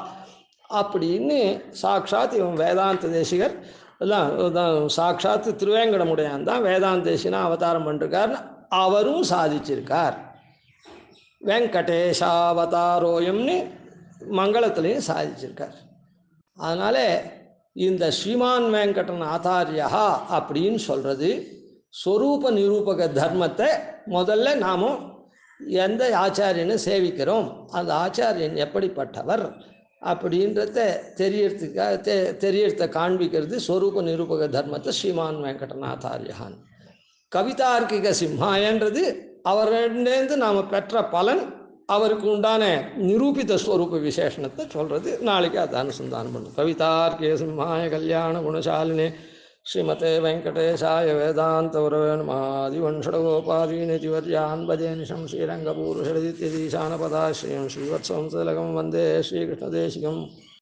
அப்படின்னு சாட்சாத் இவன் வேதாந்த தேசிகர் எல்லாம் சாட்சாத் திருவேங்கடமுடையான் தான் வேதாந்த தேசிகனா அவதாரம் பண்ணிருக்கார். அவரும் சாதிச்சிருக்கார். வெங்கடேஷாவதாரோயம்னு மங்களத்துலேயும் சாதிச்சிருக்கார். அதனால் இந்த ஸ்ரீமான் வெங்கடன் ஆச்சாரியா அப்படின்னு சொல்கிறது ஸ்வரூப நிரூபக தர்மத்தை முதல்ல நாம் எந்த ஆச்சாரியனை சேவிக்கிறோம், அந்த ஆச்சாரியன் எப்படிப்பட்டவர் அப்படின்றத தெரியறத காண்பிக்கிறது ஸ்வரூப நிரூபக தர்மத்தை ஸ்ரீமான் வெங்கடநாதாரியான். கவிதார்க்கிக சிம்ஹாயன்றது அவர்கிட்டேருந்து நாம் பெற்ற பலன், அவருக்கு உண்டான நிரூபித ஸ்வரூப விசேஷணத்தை சொல்கிறது. நாளைக்கு அதை அனுசந்தானம் பண்ணும். கவிதார்க்கிக சிம்ஹாய கல்யாண குணசாலினே ஸ்ரீமதே வெங்கடேசாய வேதாந்த உரவன்மாதிவன்ஷடகோபாதீனதிவர்யான் பஜேனிஷம் ஸ்ரீரங்கபூருஷரதித்யதீசானபதாஸ்ரீயம் ஸ்ரீவத்சவம் திலகம் வந்தே ஸ்ரீகிருஷ்ணதேசிகம்.